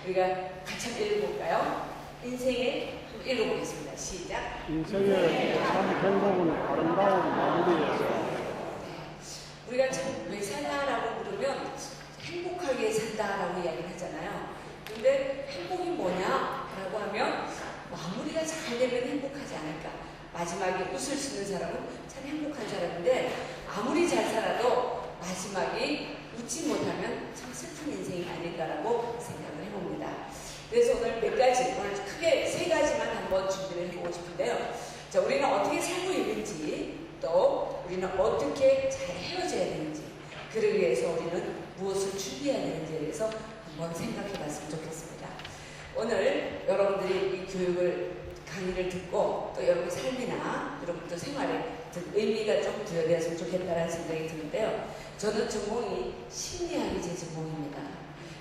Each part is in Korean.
우리가 같이 한번 읽어볼까요? 인생에 한번 읽어보겠습니다. 시작. 인생의 참 행복은 아름다운 마무리에서. 우리가 참 왜 살나라고 물으면 행복하게 산다라고 이야기를 하잖아요. 근데 행복이 뭐냐라고 하면 마무리가 잘 되면 행복하지 않을까. 마지막에 웃을 수 있는 사람은 참 행복한 사람인데 아무리 잘 살아도 마지막에 웃지 못하면 참 슬픈 인생이 아닐까라고 생각을 해봅니다. 그래서 오늘 몇 가지, 오늘 크게 세 가지만 한번 준비를 해보고 싶은데요. 자, 우리는 어떻게 살고 있는지, 또 우리는 어떻게 잘 헤어져야 되는지, 그러기 위해서 우리는 무엇을 준비해야 되는지에 대해서 한번 생각해 봤으면 좋겠습니다. 오늘 여러분들이 이 교육을, 강의를 듣고 또 여러분 삶이나 여러분들 생활에 의미가 좀 부여되었으면 좋겠다는 생각이 드는데요. 저는 전공이 심리학이 제 전공입니다.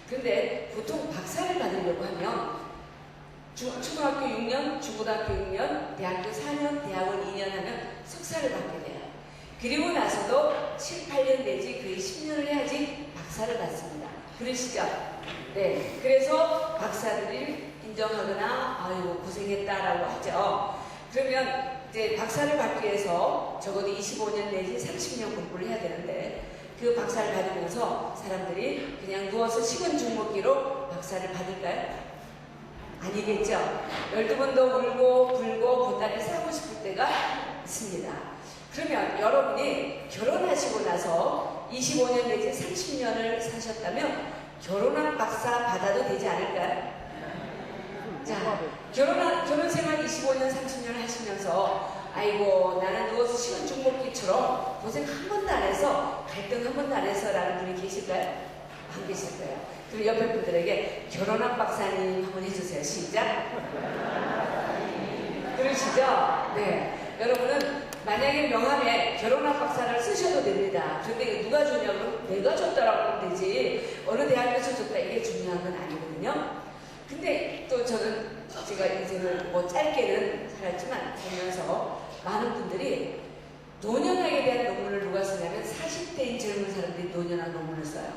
근데 보통 박사를 받으려고 하면 초등학교 6년, 중고등학교 6년, 대학교 4년, 대학원 2년 하면 석사를 받게 돼요. 그리고 나서도 7, 8년 내지 거의 10년을 해야지 박사를 받습니다. 그러시죠? 네. 그래서 박사들이 인정하거나 아이고 고생했다라고 하죠. 그러면 이제 박사를 받기 위해서 적어도 25년 내지 30년 공부를 해야 되는데 그 박사를 받으면서 사람들이 그냥 누워서 식은 죽 먹기로 박사를 받을까요? 아니겠죠. 12번도 울고 불고 보따리 싸고 싶을 때가 있습니다. 그러면 여러분이 결혼하시고 나서 25년 내지 30년을 사셨다면 결혼한 박사 받아도 되지 않을까요? 자, 결혼 생활 25년, 30년 하시면서 아이고 나는 누워서 식은 죽 먹기처럼 고생 한 번도 안 해서 갈등 한 번도 안 해서 라는 분이 계실까요? 안 계실 거예요. 그리고 옆에 분들에게 결혼한 박사님 한번 해주세요. 시작. 그러시죠? 네. 여러분은 만약에 명함에 결혼한 박사를 쓰셔도 됩니다. 그런데 누가 주냐고 내가 줬다라고 하면 되지 어느 대학에서 줬다 이게 중요한 건 아니거든요. 근데 또 저는 제가 인생을 뭐 짧게는 살았지만 보면서 많은 분들이 노년학에 대한 논문을 누가 쓰냐면 40대인 젊은 사람들이 노년학 논문을 써요.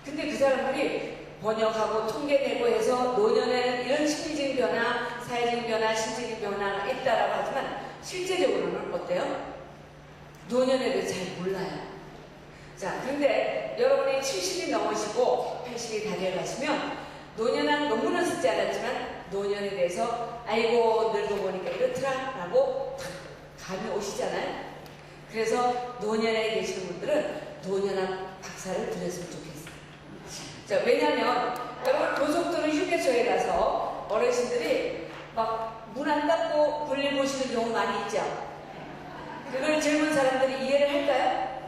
근데 그 사람들이 번역하고 통계내고 해서 노년에는 이런 심리적인 변화, 사회적인 변화, 신체적인 변화가 있다라고 하지만 실제적으로는 어때요? 노년에 대해서 잘 몰라요. 자, 그런데 여러분이 70이 넘으시고 80이 다 되어가시면 노년한 논문은 쓰지 않았지만 노년에 대해서 아이고 늙어보니까 이렇더라 라고 감이 오시잖아요. 그래서 노년에 계시는 분들은 노년한 박사를 들었으면 좋겠어요. 자, 왜냐면 여러분 고속도로 휴게소에 가서 어르신들이 막 문 안 닫고 볼일 보시는 경우 많이 있죠. 그걸 젊은 사람들이 이해를 할까요?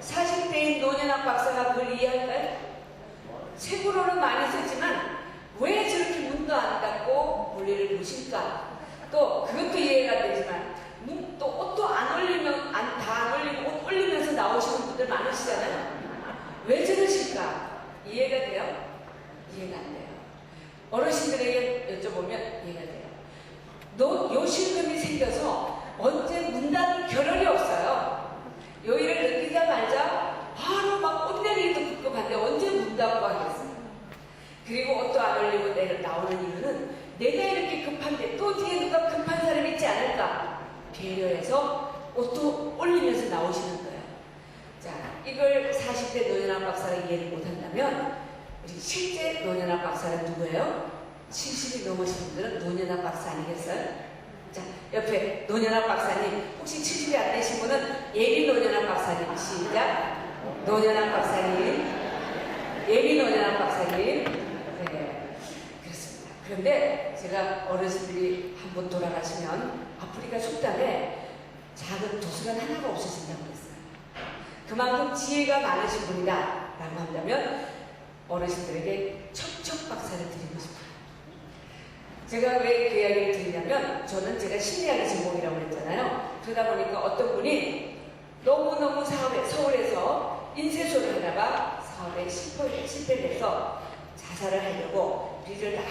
40대인 노년한 박사가 그걸 이해할까요? 책으로는 많이 쓰지만 왜 저렇게 문도 안 닫고 볼일을 보실까? 또 그것도 이해가 되지만 또 옷도 안 올리면 다 안 올리고 옷 올리면서 나오시는 분들 많으시잖아요. 왜 저러실까? 이해가 돼요? 이해가 안 돼요. 어르신들에게 여쭤보면 이해가 돼요. 요실금이 생겨서 언제 문 닫을 겨를이 없어요. 요 일을 느끼자마자 바로 막 옷 내리기도 급급한데 언제 문 닫고 하겠어요. 그리고 옷도 안 올리고 나오는 이유는 내가 이렇게 급한데 또 뒤에 누가 급한 사람이 있지 않을까 배려해서 옷도 올리면서 나오시는 거예요. 자, 이걸 40대 노년학 박사가 이해를 못한다면 우리 실제 노년학 박사는 누구예요? 70이 넘으신 분들은 노년학 박사 아니겠어요? 자, 옆에 노년학 박사님, 혹시 70이 안 되신 분은 예비 노년학 박사님. 시작. 노년학 박사님, 예비 노년학 박사님. 네, 그렇습니다. 그런데 제가 어르신들이 한 번 돌아가시면 아프리카 속담에 작은 도서관 하나가 없어진다고 그랬어요. 그만큼 지혜가 많으신 분이다 라고 한다면 어르신들에게 척척 박사를 드리고 싶어요. 제가 왜 그 이야기를 드리냐면 저는 제가 심리학의 전공이라고 했잖아요. 그러다 보니까 어떤 분이 너무너무 서울에서 인쇄소를 하다가 사업에 실패를 해서 자살을 하려고 빚을 다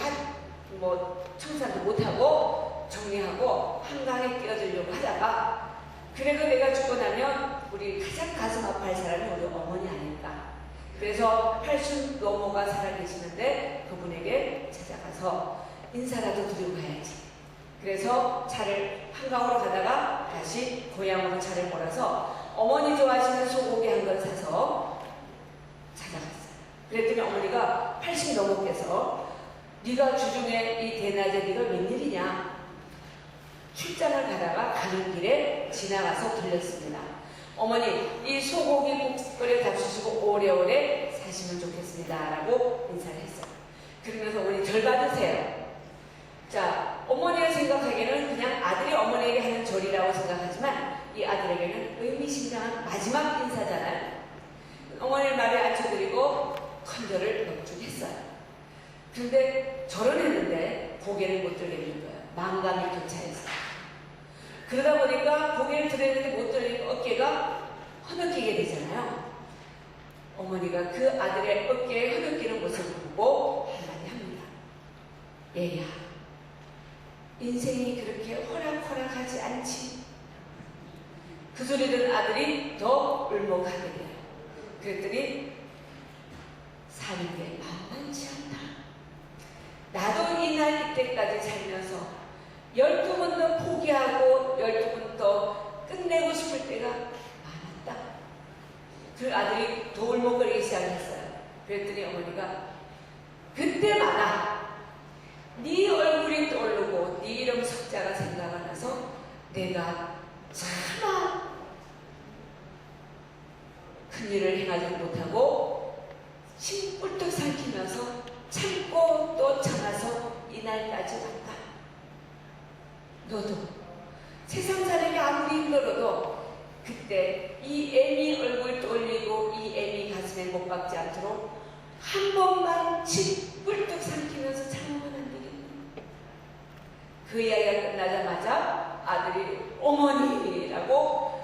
청산도 못하고 정리하고 한강에 뛰어들려고 하다가 그래도 내가 죽고 나면 우리 가장 가슴 아파할 사람이 우리 어머니 아닐까 그래서 80 넘어가 살아계시는데 그분에게 찾아가서 인사라도 드리고 가야지. 그래서 차를 한강으로 가다가 다시 고향으로 차를 몰아서 어머니 좋아하시는 소고기 한 건 사서 찾아갔어요. 그랬더니 어머니가 80 넘었겠어. 네가 주중에 이 대낮에 네가 웬일이냐? 출장을 가다가 가는 길에 지나가서 들렸습니다. 어머니, 이 소고기 국끓여 잡수시고 오래오래 사시면 좋겠습니다. 라고 인사를 했어요. 그러면서 어머니 절 받으세요. 자, 어머니가 생각하기에는 그냥 아들이 어머니에게 하는 절이라고 생각하지만 이 아들에게는 의미심장한 마지막 인사잖아요. 어머니를 말에 앉혀드리고 컨저를 넉죽했어요. 그런데 절은 했는데 고개를 못 들겠는 거예요. 망감이 교차했어요. 그러다 보니까 고개를 들었는데 못 들으니까 어깨가 허덕이게 되잖아요. 어머니가 그 아들의 어깨에 허덕이는 모습을 보고 한마디 합니다. 얘야, 인생이 그렇게 호락호락하지 않지. 그 소리 들은 아들이 더 울먹하게 돼요. 그랬더니 사는 게 만만치 않다. 나도 이날 이때까지 살면서 12번도 포기하고 12번도 끝내고 싶을 때가 많았다. 그 아들이 더 울먹거리기 시작했어요. 그랬더니 어머니가 그때마다 네 얼굴이 떠오르고 네 이름 석자가 생각이 나서 내가 차마 큰일을 행하지 못하고 심불떡 삼키면서 참고 또 참아서 이날까지 왔다. 너도 세상 사람이 아무리 힘들어도 그때 이 애미 얼굴 떠올리고 이 애미 가슴에 못 박지 않도록 한 번만 심불떡 삼키면서 참으면 안 되겠니? 그 이야기가 끝나자마자 아들이 어머니라고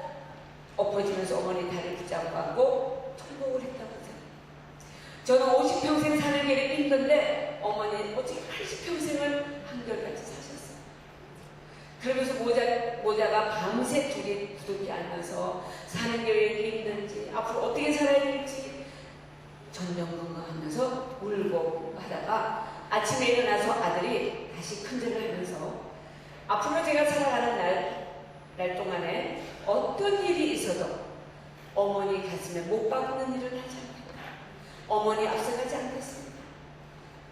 엎어지면서 어머니 다리를 붙잡고 안고 통곡을 했다고 생각해요. 저는 50평생 사는 길이 힘든데 어머니는 어떻게 80평생을 한결같이 사셨어요. 그러면서 모자가 밤새 둘이 부둥켜 앉아서 사는 게 왜 이렇게 힘든지 앞으로 어떻게 살아야 될지 전전긍긍하면서 울고 하다가 아침에 일어나서 아들이 다시 큰절을 하면서 앞으로 제가 살아가는 날 동안에 어떤 일이 있어도 어머니 가슴에 못 박는 일을 하지 않겠다. 어머니 앞서가지 않겠습니다.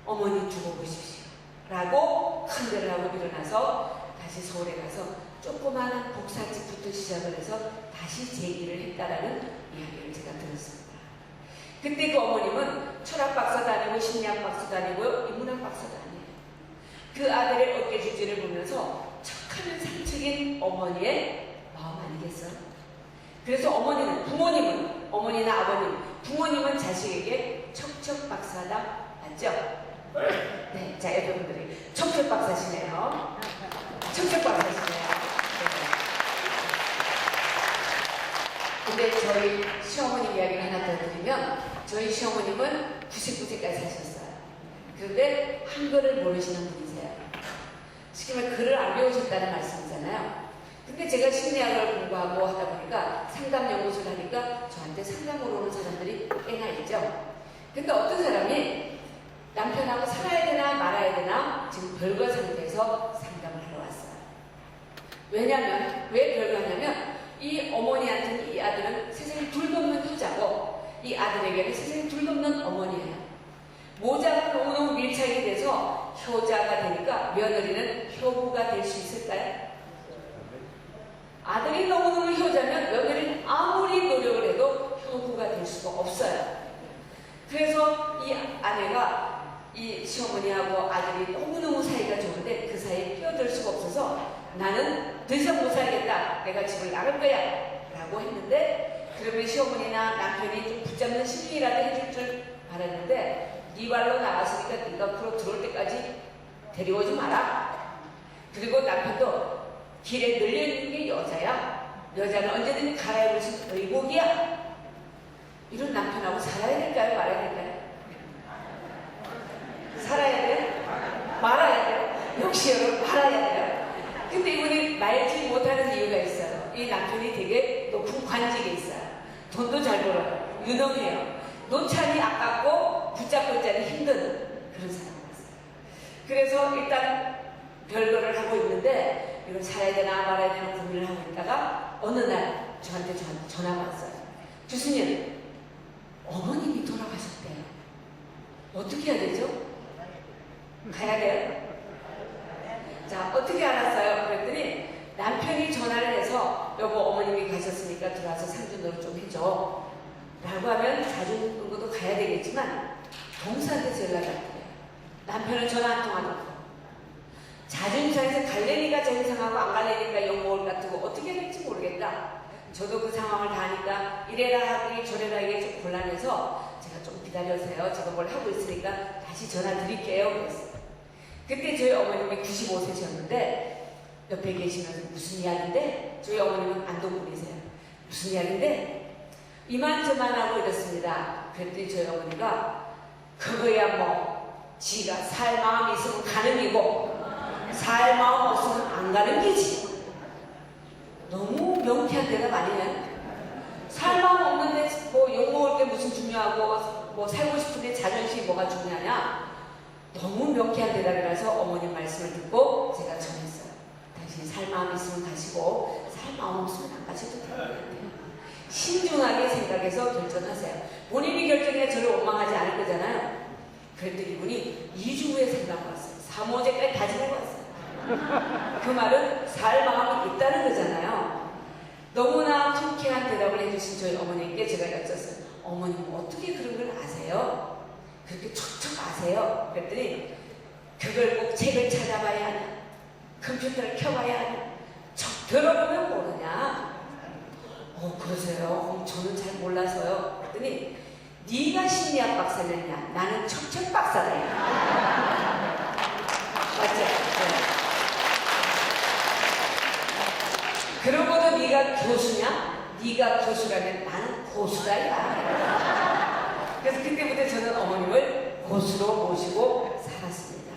어머니 두고 보십시오. 라고 큰절을 하고 일어나서 다시 서울에 가서 조그마한 복사집부터 시작을 해서 다시 재기를 했다라는 이야기를 제가 들었습니다. 그때 그 어머님은 철학 박사도 아니고 심리학 박사도 아니고 인문학 박사도 아니에요. 그 아들의 어깨 주지를 보면서 척하면 상처인 어머니의 마음 아니겠어요? 그래서 어머니는, 부모님은, 어머니나 아버님, 부모님은 자식에게 척척 박사다. 맞죠? 네, 자, 여러분들이 척척 박사시네요. 척척 박사시네요. 근데 저희 시어머님 이야기를 하나 더 드리면 저희 시어머님은 99세까지 사셨어요. 그런데 한글을 모르시는 분이세요. 쉽게 말해 글을 안 배우셨다는 말씀이잖아요. 근데 제가 심리학을 공부하고 하다 보니까 상담 연구소를 하니까 저한테 상담으로 오는 사람들이 꽤나 있죠. 근데 어떤 사람이 남편하고 살아야 되나 말아야 되나 지금 별거 상태에서 상담을 하러 왔어요. 왜냐면 왜 별거냐면 이 어머니한테는 이 아들은 세상에 둘도 없는 효자고 이 아들에게는 세상에 둘도 없는 어머니예요. 모자가 너무너무 밀착이 돼서 효자가 되니까 며느리는 효부가 될 수 있을까요? 아들이 너무너무 효자면 며느리는 아무리 노력을 해도 효부가 될 수가 없어요. 그래서 이 아내가 이 시어머니하고 아들이 너무너무 사이가 좋은데 그 사이에 끼어들 수가 없어서 나는 더 이상 못 살겠다. 내가 집을 나갈 거야. 라고 했는데 그러면 시어머니나 남편이 좀 붙잡는 심리라도 해줄 줄 알았는데 네 발로 나갔으니까 네가 앞으로 들어올 때까지 데려오지 마라. 그리고 남편도 길에 늘려있는 게 여자야. 여자는 언제든지 갈아입을 수 있는 의복이야. 이런 남편하고 살아야 될까요? 말아야 될까요? 살아야 돼요? 말아야 돼요? 역시 여러분 말아야 돼요. 근데 이분이 말지 못하는 이유가 있어요. 이 남편이 되게 높은 관직에 있어요. 돈도 잘 벌어요. 유능해요. 놓자니 아깝고 붙잡고 있자니 힘든 그런 사람이었어요. 그래서 일단 별거를 하고 있는데 이걸 살아야 되나 말아야 되나 고민을 하고 있다가 어느 날 저한테 전화가 왔어요. 교수님, 어머님이 돌아가셨대요. 어떻게 해야 되죠? 가야 돼요? 자, 어떻게 알았어요? 그랬더니 남편이 전화를 해서 여보 어머님이 가셨으니까 들어와서 상주노릇 좀 해줘 라고 하면 자중응고도 가야 되겠지만 동사한테 연락이 왔대요. 남편은 전화 한 통 안 하고 자존심상에서 갈래니까 정상하고 안 갈래니까 욕먹을 같고 어떻게 해야 될지 모르겠다. 저도 그 상황을 다 아니까 이래라 하기 저래라 하기 좀 곤란해서 제가 좀 기다려주세요. 제가 뭘 하고 있으니까 다시 전화 드릴게요. 그랬어요. 그때 저희 어머님이 95세셨는데 옆에 계시면서 무슨 이야기인데 저희 어머님은 안동분이세요. 무슨 이야기인데 이만저만 하고 이렇습니다. 그랬더니 저희 어머니가 그거야 뭐 지가 살 마음이 있으면 가는 이고 살 마음 없으면 안 가는 기지. 너무 명쾌한 대답 아니에요? 살 마음 없는데 뭐 욕먹을 게 무슨 중요하고 뭐 살고 싶은데 자존심이 뭐가 중요하냐. 너무 명쾌한 대답이라서 어머님 말씀을 듣고 제가 전했어요. 당신 살 마음 있으면 가시고 살 마음 없으면 안 가셔도 됩니다. 신중하게 생각해서 결정하세요. 본인이 결정해 저를 원망하지 않을 거잖아요. 그랬더니 이분이 2주 후에 생각이 왔어요. 3호제까지 다 지내고 왔어요. 그 말은 살 마음이 있다는 거잖아요. 너무나 통쾌한 대답을 해주신 저희 어머니께 제가 여쭸어요. 어머님 어떻게 그런 걸 아세요? 그렇게 척척 아세요? 그랬더니 그걸 꼭 책을 찾아봐야 하냐? 컴퓨터를 켜봐야 하냐? 척 들어보면 모르냐? 그러세요? 저는 잘 몰라서요. 그랬더니 네가 심리학 박사느냐? 나는 척척 박사다. 맞죠? 네. 그러고도 네가 교수냐? 네가 교수라면 나는 고수다 이거야. 그래서 그때부터 저는 어머님을 고수로 모시고 살았습니다.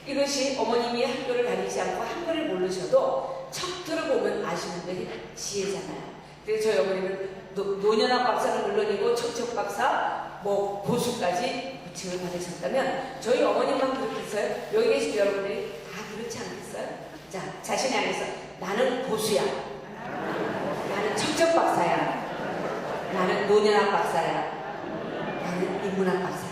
이것이 어머님이 학교를 다니지 않고 한글을 모르셔도 척 들어보면 아시는 게 지혜잖아요. 그래서 저희 어머님은 노년학 박사는 물론이고 척척 박사, 뭐 고수까지 부칭을 받으셨다면 저희 어머님만 그렇게 했어요? 여기 계신 여러분들이 다 그렇지 않겠어요? 자, 자신이 안에서 나는 고수야. 나는 척척 박사야. 나는 노년학 박사야. 나는 인문학 박사야.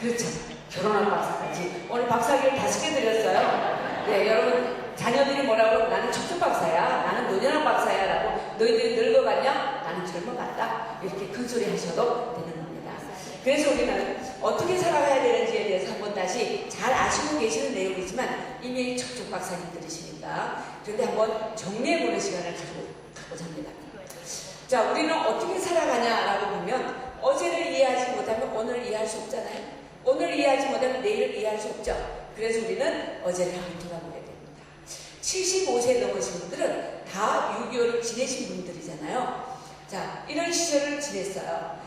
그렇죠. 결혼학 박사까지. 오늘 박사학위를 5개 드렸어요. 네, 여러분 자녀들이 뭐라고 나는 척척 박사야. 나는 노년학 박사야. 라고 너희들이 늙어갔냐? 나는 젊어갔다. 이렇게 큰 소리 하셔도 되는 겁니다. 그래서 우리는 어떻게 살아가야 되는지에 대해서 한번 다시 잘 아시고 계시는 내용이지만 이미 척척 박사님 들으시니까 그런데 한번 정리해보는 시간을 갖고자 합니다. 자, 우리는 어떻게 살아가냐라고 보면 어제를 이해하지 못하면 오늘을 이해할 수 없잖아요. 오늘을 이해하지 못하면 내일을 이해할 수 없죠. 그래서 우리는 어제를 한번 돌아보게 됩니다. 75세 넘으신 분들은 다 6.25를 지내신 분들이잖아요. 자, 이런 시절을 지냈어요.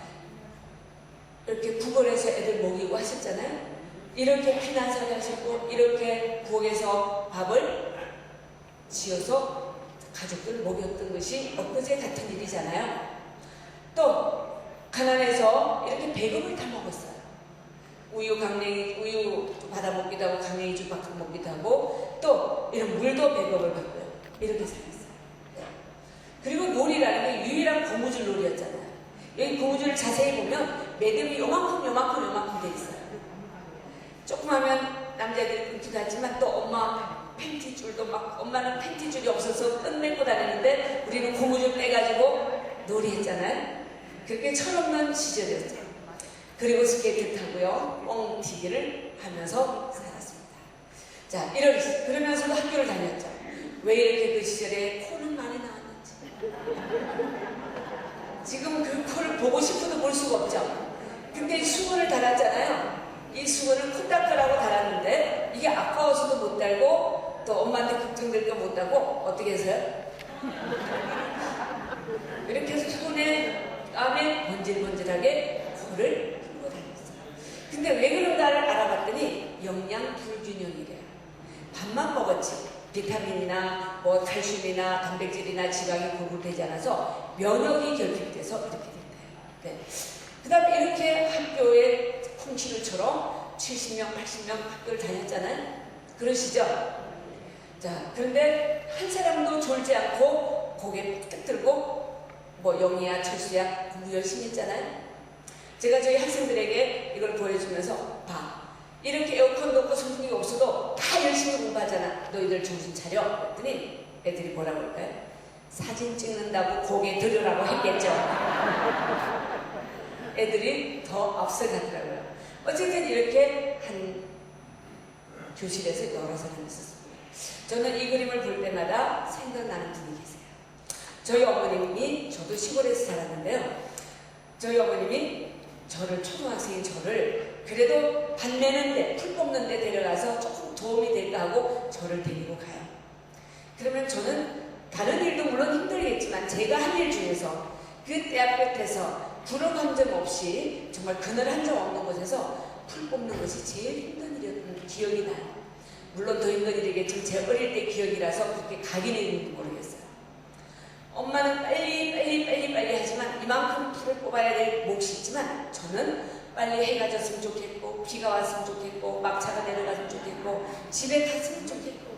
이렇게 구걸해서 애들 먹이고 하셨잖아요. 이렇게 피난사를 하셨고 이렇게 부엌에서 밥을 지어서 가족들 먹였던 것이 엊그제 같은 일이잖아요. 또 가난해서 이렇게 배급을 다 먹었어요. 우유 받아 먹기도 하고 강냉이주 받아 먹기도 하고 또 이런 물도 배급을 받고요. 이렇게 살았어요. 네. 그리고 놀이라는 게 유일한 고무줄 놀이였잖아요. 여기 고무줄을 자세히 보면 매듭이 요만큼 돼 있어요. 조금 하면 남자들이 끊기도 하지만 또 엄마 팬티줄도 막 엄마는 팬티줄이 없어서 끝맺고 다니는데 우리는 고무줄 빼가지고 놀이했잖아요. 그렇게 철없는 시절이었죠. 그리고 스케이트 타고요. 뻥튀기를 하면서 살았습니다. 자, 그러면서도 학교를 다녔죠. 왜 이렇게 그 시절에 코는 많이 나왔는지. 지금 그 코를 보고 싶어도 볼 수가 없죠. 근데 수건을 달았잖아요. 이 수건을 코 닦으라고 달았는데 이게 아까워서도 못 달고 또 엄마한테 걱정될까 못 달고 어떻게 해서요? 이렇게 해서 손에 땀에 번질번질하게 코를 풀고 다녔어요. 근데 왜 그런가를 알아봤더니 영양 불균형이래요. 밥만 먹었지 비타민이나 뭐 칼슘이나 단백질이나 지방이 공급되지 않아서 면역이 결핍돼서 이렇게 된대요. 네. 다음에 이렇게 학교에 콩치루처럼 70명, 80명 학교를 다녔잖아요. 그러시죠? 자, 그런데 한 사람도 졸지 않고 고개 푹 들고 뭐 영희야, 철수야 공부 열심히 했잖아요. 제가 저희 학생들에게 이걸 보여주면서 봐. 이렇게 에어컨도 없고 선풍기가 없어도 다 열심히 공부하잖아. 너희들 정신 차려. 그랬더니 애들이 뭐라고 할까요? 사진 찍는다고 고개 들으라고 했겠죠. 애들이 더 앞서가더라고요. 어쨌든 이렇게 한 교실에서 여러 사람이 있었습니다. 저는 이 그림을 볼 때마다 생각나는 분이 계세요. 저희 어머님이, 저도 시골에서 살았는데요. 저희 어머님이 초등학생인 저를 그래도 밭 내는데, 풀 뽑는데 데려가서 조금 도움이 될까 하고 저를 데리고 가요. 그러면 저는 다른 일도 물론 힘들겠지만 제가 한 일 중에서 그 대학 끝에서 구름 한 점 없이 정말 그늘 한 점 없는 곳에서 풀 뽑는 것이 제일 힘든 일이었던 기억이 나요. 물론 더 힘든 일이겠지만 제 어릴 때 기억이라서 그렇게 각인해 있는지 모르겠어요. 엄마는 빨리 하지만 이만큼 풀을 뽑아야 될 몫이 있지만 저는 빨리 해가 졌으면 좋겠고 비가 왔으면 좋겠고 막차가 내려갔으면 좋겠고 집에 갔으면 좋겠고.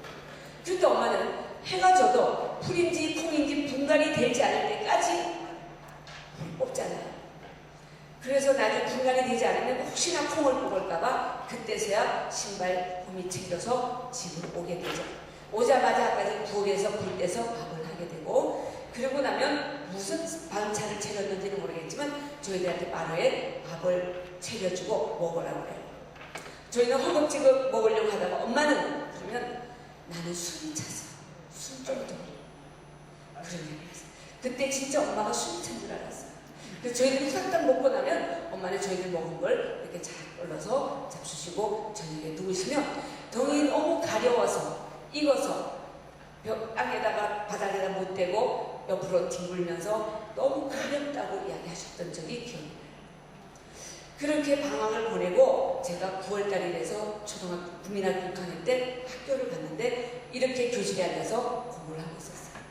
그런데 엄마는 해가 져도 풀인지 콩인지 분간이 되지 않을 때까지 뽑잖아요. 그래서 나중에 분간이 되지 않으면 혹시나 콩을 뽑을까봐 그때서야 신발 홈이 챙겨서 집으로 오게 되죠. 오자마자 아까 전 부엌에서 불 떼서 밥을 하게 되고, 그러고 나면 무슨 반찬을 차렸는지는 모르겠지만 저희들한테 마루에 밥을 차려주고 먹으라고 해요. 저희는 허겁지겁 먹으려고 하다가 엄마는 그러면 나는 숨이 차서 숨 좀 더. 그런 얘기를 했어요. 그때 진짜 엄마가 숨이 찬 줄 알았어요. 그래서 저희들이 후딱딱 먹고 나면 엄마는 저희들 먹은 걸 이렇게 잘 올려서 잡수시고 저녁에 누우시면 덩이 너무 가려워서 익어서 땅에다가 바닥에다 못 대고 옆으로 뒹굴면서 너무 가렵다고 이야기하셨던 적이 기억나요. 그렇게 방학을 보내고 제가 9월달이 돼서 초등학교 국민학교 6학년 때 학교를 갔는데 이렇게 교실에 앉아서 공부를 하고 있었어요.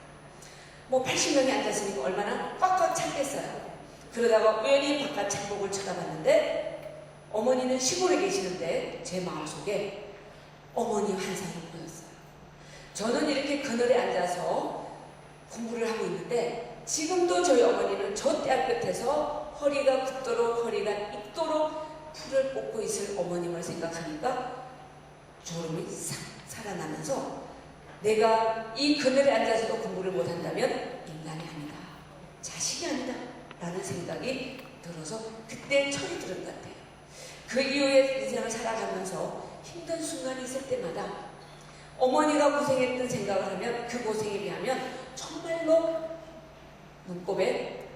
뭐 80명이 앉았으니까 얼마나 꽉꽉 찼겠어요. 그러다가 우연히 바깥 창밖을 쳐다봤는데 어머니는 시골에 계시는데 제 마음속에 어머니 환상이 보였어요. 저는 이렇게 그늘에 앉아서 공부를 하고 있는데 지금도 저희 어머니는 저 대학 끝에서 허리가 굽도록 허리가 익도록 풀을 뽑고 있을 어머님을 생각하니까 졸음이 싹 살아나면서 내가 이 그늘에 앉아서도 공부를 못한다면 인간이 아니다, 자식이 아니다 라는 생각이 들어서 그때 철이 들은 것 같아요. 그 이후에 인생을 살아가면서 힘든 순간이 있을 때마다 어머니가 고생했던 생각을 하면 그 고생에 비하면 정말로 눈곱에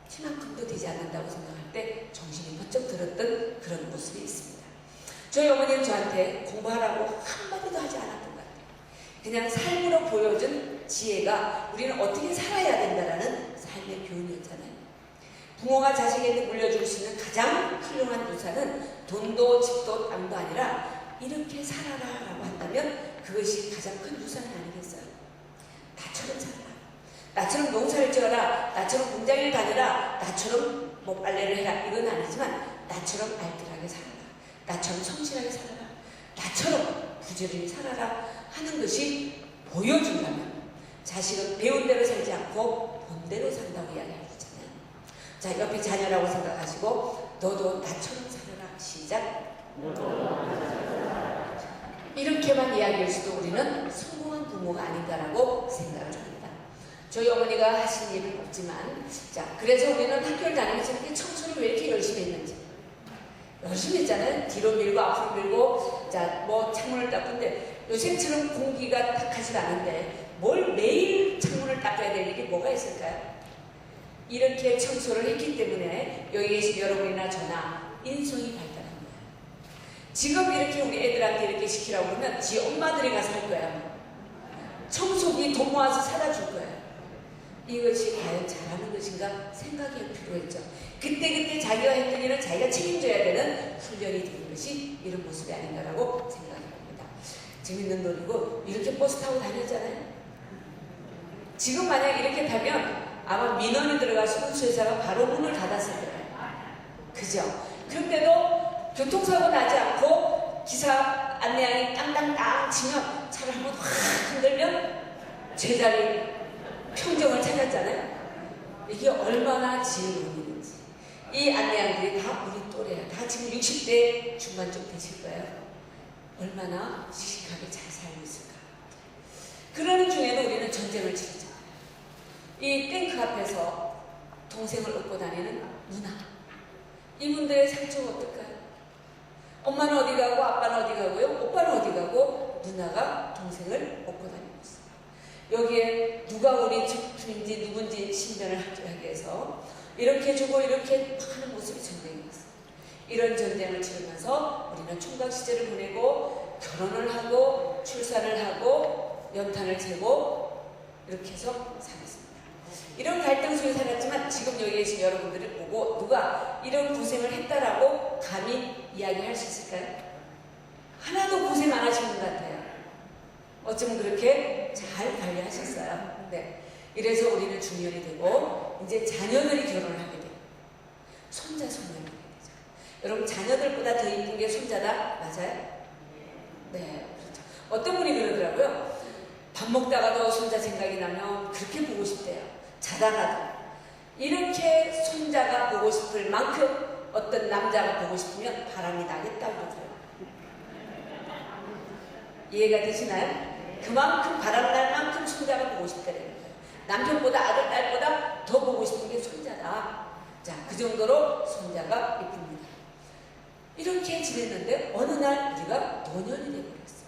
키만큼도 되지 않는다고 생각할 때 정신이 번쩍 들었던 그런 모습이 있습니다. 저희 어머니는 저한테 공부하라고 한마디도 하지 않았던 것 같아요. 그냥 삶으로 보여준 지혜가 우리는 어떻게 살아야 된다라는 삶의 교훈이었잖아요. 부모가 자식에게 물려줄 수 있는 가장 훌륭한 유산은 돈도 집도 땅도 아니라 이렇게 살아라 라고 한다면 그것이 가장 큰 유산이 아니겠어요? 나처럼 살아라, 나처럼 농사를 지어라, 나처럼 공장을 다니라, 나처럼 뭐 빨래를 해라, 이건 아니지만 나처럼 알뜰하게 살아라, 나처럼 성실하게 살아라, 나처럼 부지런히 살아라 하는 것이 보여준다면 자식은 배운 대로 살지 않고 본 대로 산다고 이야기하잖아요. 자, 옆에 자녀라고 생각하시고 너도 나처럼 살아라. 시작. 이렇게만 이야기할 수도 우리는 성공한 부모가 아닌가라고 생각을 합니다. 저희 어머니가 하신 일은 없지만, 자, 그래서 우리는 학교를 다니면서 이렇게 청소를 왜 이렇게 열심히 했는지. 열심히 했잖아요. 뒤로 밀고 앞으로 밀고, 자, 뭐 창문을 닦는데 요새처럼 공기가 탁하지 않은데 뭘 매일 창문을 닦아야 될 일이 뭐가 있을까요? 이렇게 청소를 했기 때문에 여기 계신 여러분이나 저나 인성이 발달한 거예요. 지금 이렇게 우리 애들한테 이렇게 시키라고 그러면 지 엄마들이 가서 할 거야. 청소기 돈 모아서 사다 줄 거예요. 이것이 과연 잘하는 것인가 생각이 필요했죠. 그때 자기가 했던 일은 자기가 책임져야 되는 훈련이 되는 것이 이런 모습이 아닌가라고 생각을 합니다. 재밌는 놀이고 이렇게 버스 타고 다녔잖아요. 지금 만약 이렇게 타면 아마 민원이 들어가서 운수회사가 바로 문을 닫았을 거예요. 그죠? 그런데도 교통사고 나지 않고 기사 안내양이 땅땅땅 치면 차를 한번 확 흔들면 제자리 평정을 찾았잖아요. 이게 얼마나 지혜로운지. 이 안내양들이 다 우리 또래야. 다 지금 60대 중반쯤 되실 거예요. 얼마나 씩씩하게 잘 살고 있을까. 그러는 중에는 우리는 전쟁을 치르잖아요. 이 탱크 앞에서 동생을 업고 다니는 누나. 이분들의 상처가 어떨까요? 엄마는 어디 가고 아빠는 어디 가고요? 오빠는 어디 가고 누나가 동생을 업고 다니고 있어요. 여기에 누가 우리 적군인지 누군지 신변을 하기 위해서 이렇게 주고 이렇게 하는 모습이 전쟁이었어요. 이런 전쟁을 치르면서 우리는 총각 시절을 보내고 결혼을 하고 출산을 하고 연탄을 재고 이렇게 해서 살았습니다. 이런 갈등 속에 살았지만 지금 여기 계신 여러분들을 보고 누가 이런 고생을 했다라고 감히 이야기할 수 있을까요? 하나도 고생 안 하신 분 같아요. 어쩌면 그렇게 잘 관리하셨어요. 네. 이래서 우리는 중년이 되고 이제 자녀들이 결혼을 하게 돼요. 손자, 손녀를 하게 되죠. 여러분 자녀들보다 더 이쁜 게 손자다? 맞아요? 네. 그렇죠. 어떤 분이 그러더라고요. 밥 먹다가도 손자 생각이 나면 그렇게 보고 싶대요. 자다가도. 이렇게 손자가 보고 싶을 만큼 어떤 남자가 보고 싶으면 바람이 나겠다고 그러더라고요. 이해가 되시나요? 그만큼 바람 날 만큼 손자가 보고 싶다는 거예요. 남편보다 아들, 딸보다 더 보고 싶은 게 손자다. 자, 그 정도로 손자가 이쁩니다. 이렇게 지냈는데 어느 날 우리가 노년이 되어버렸어요.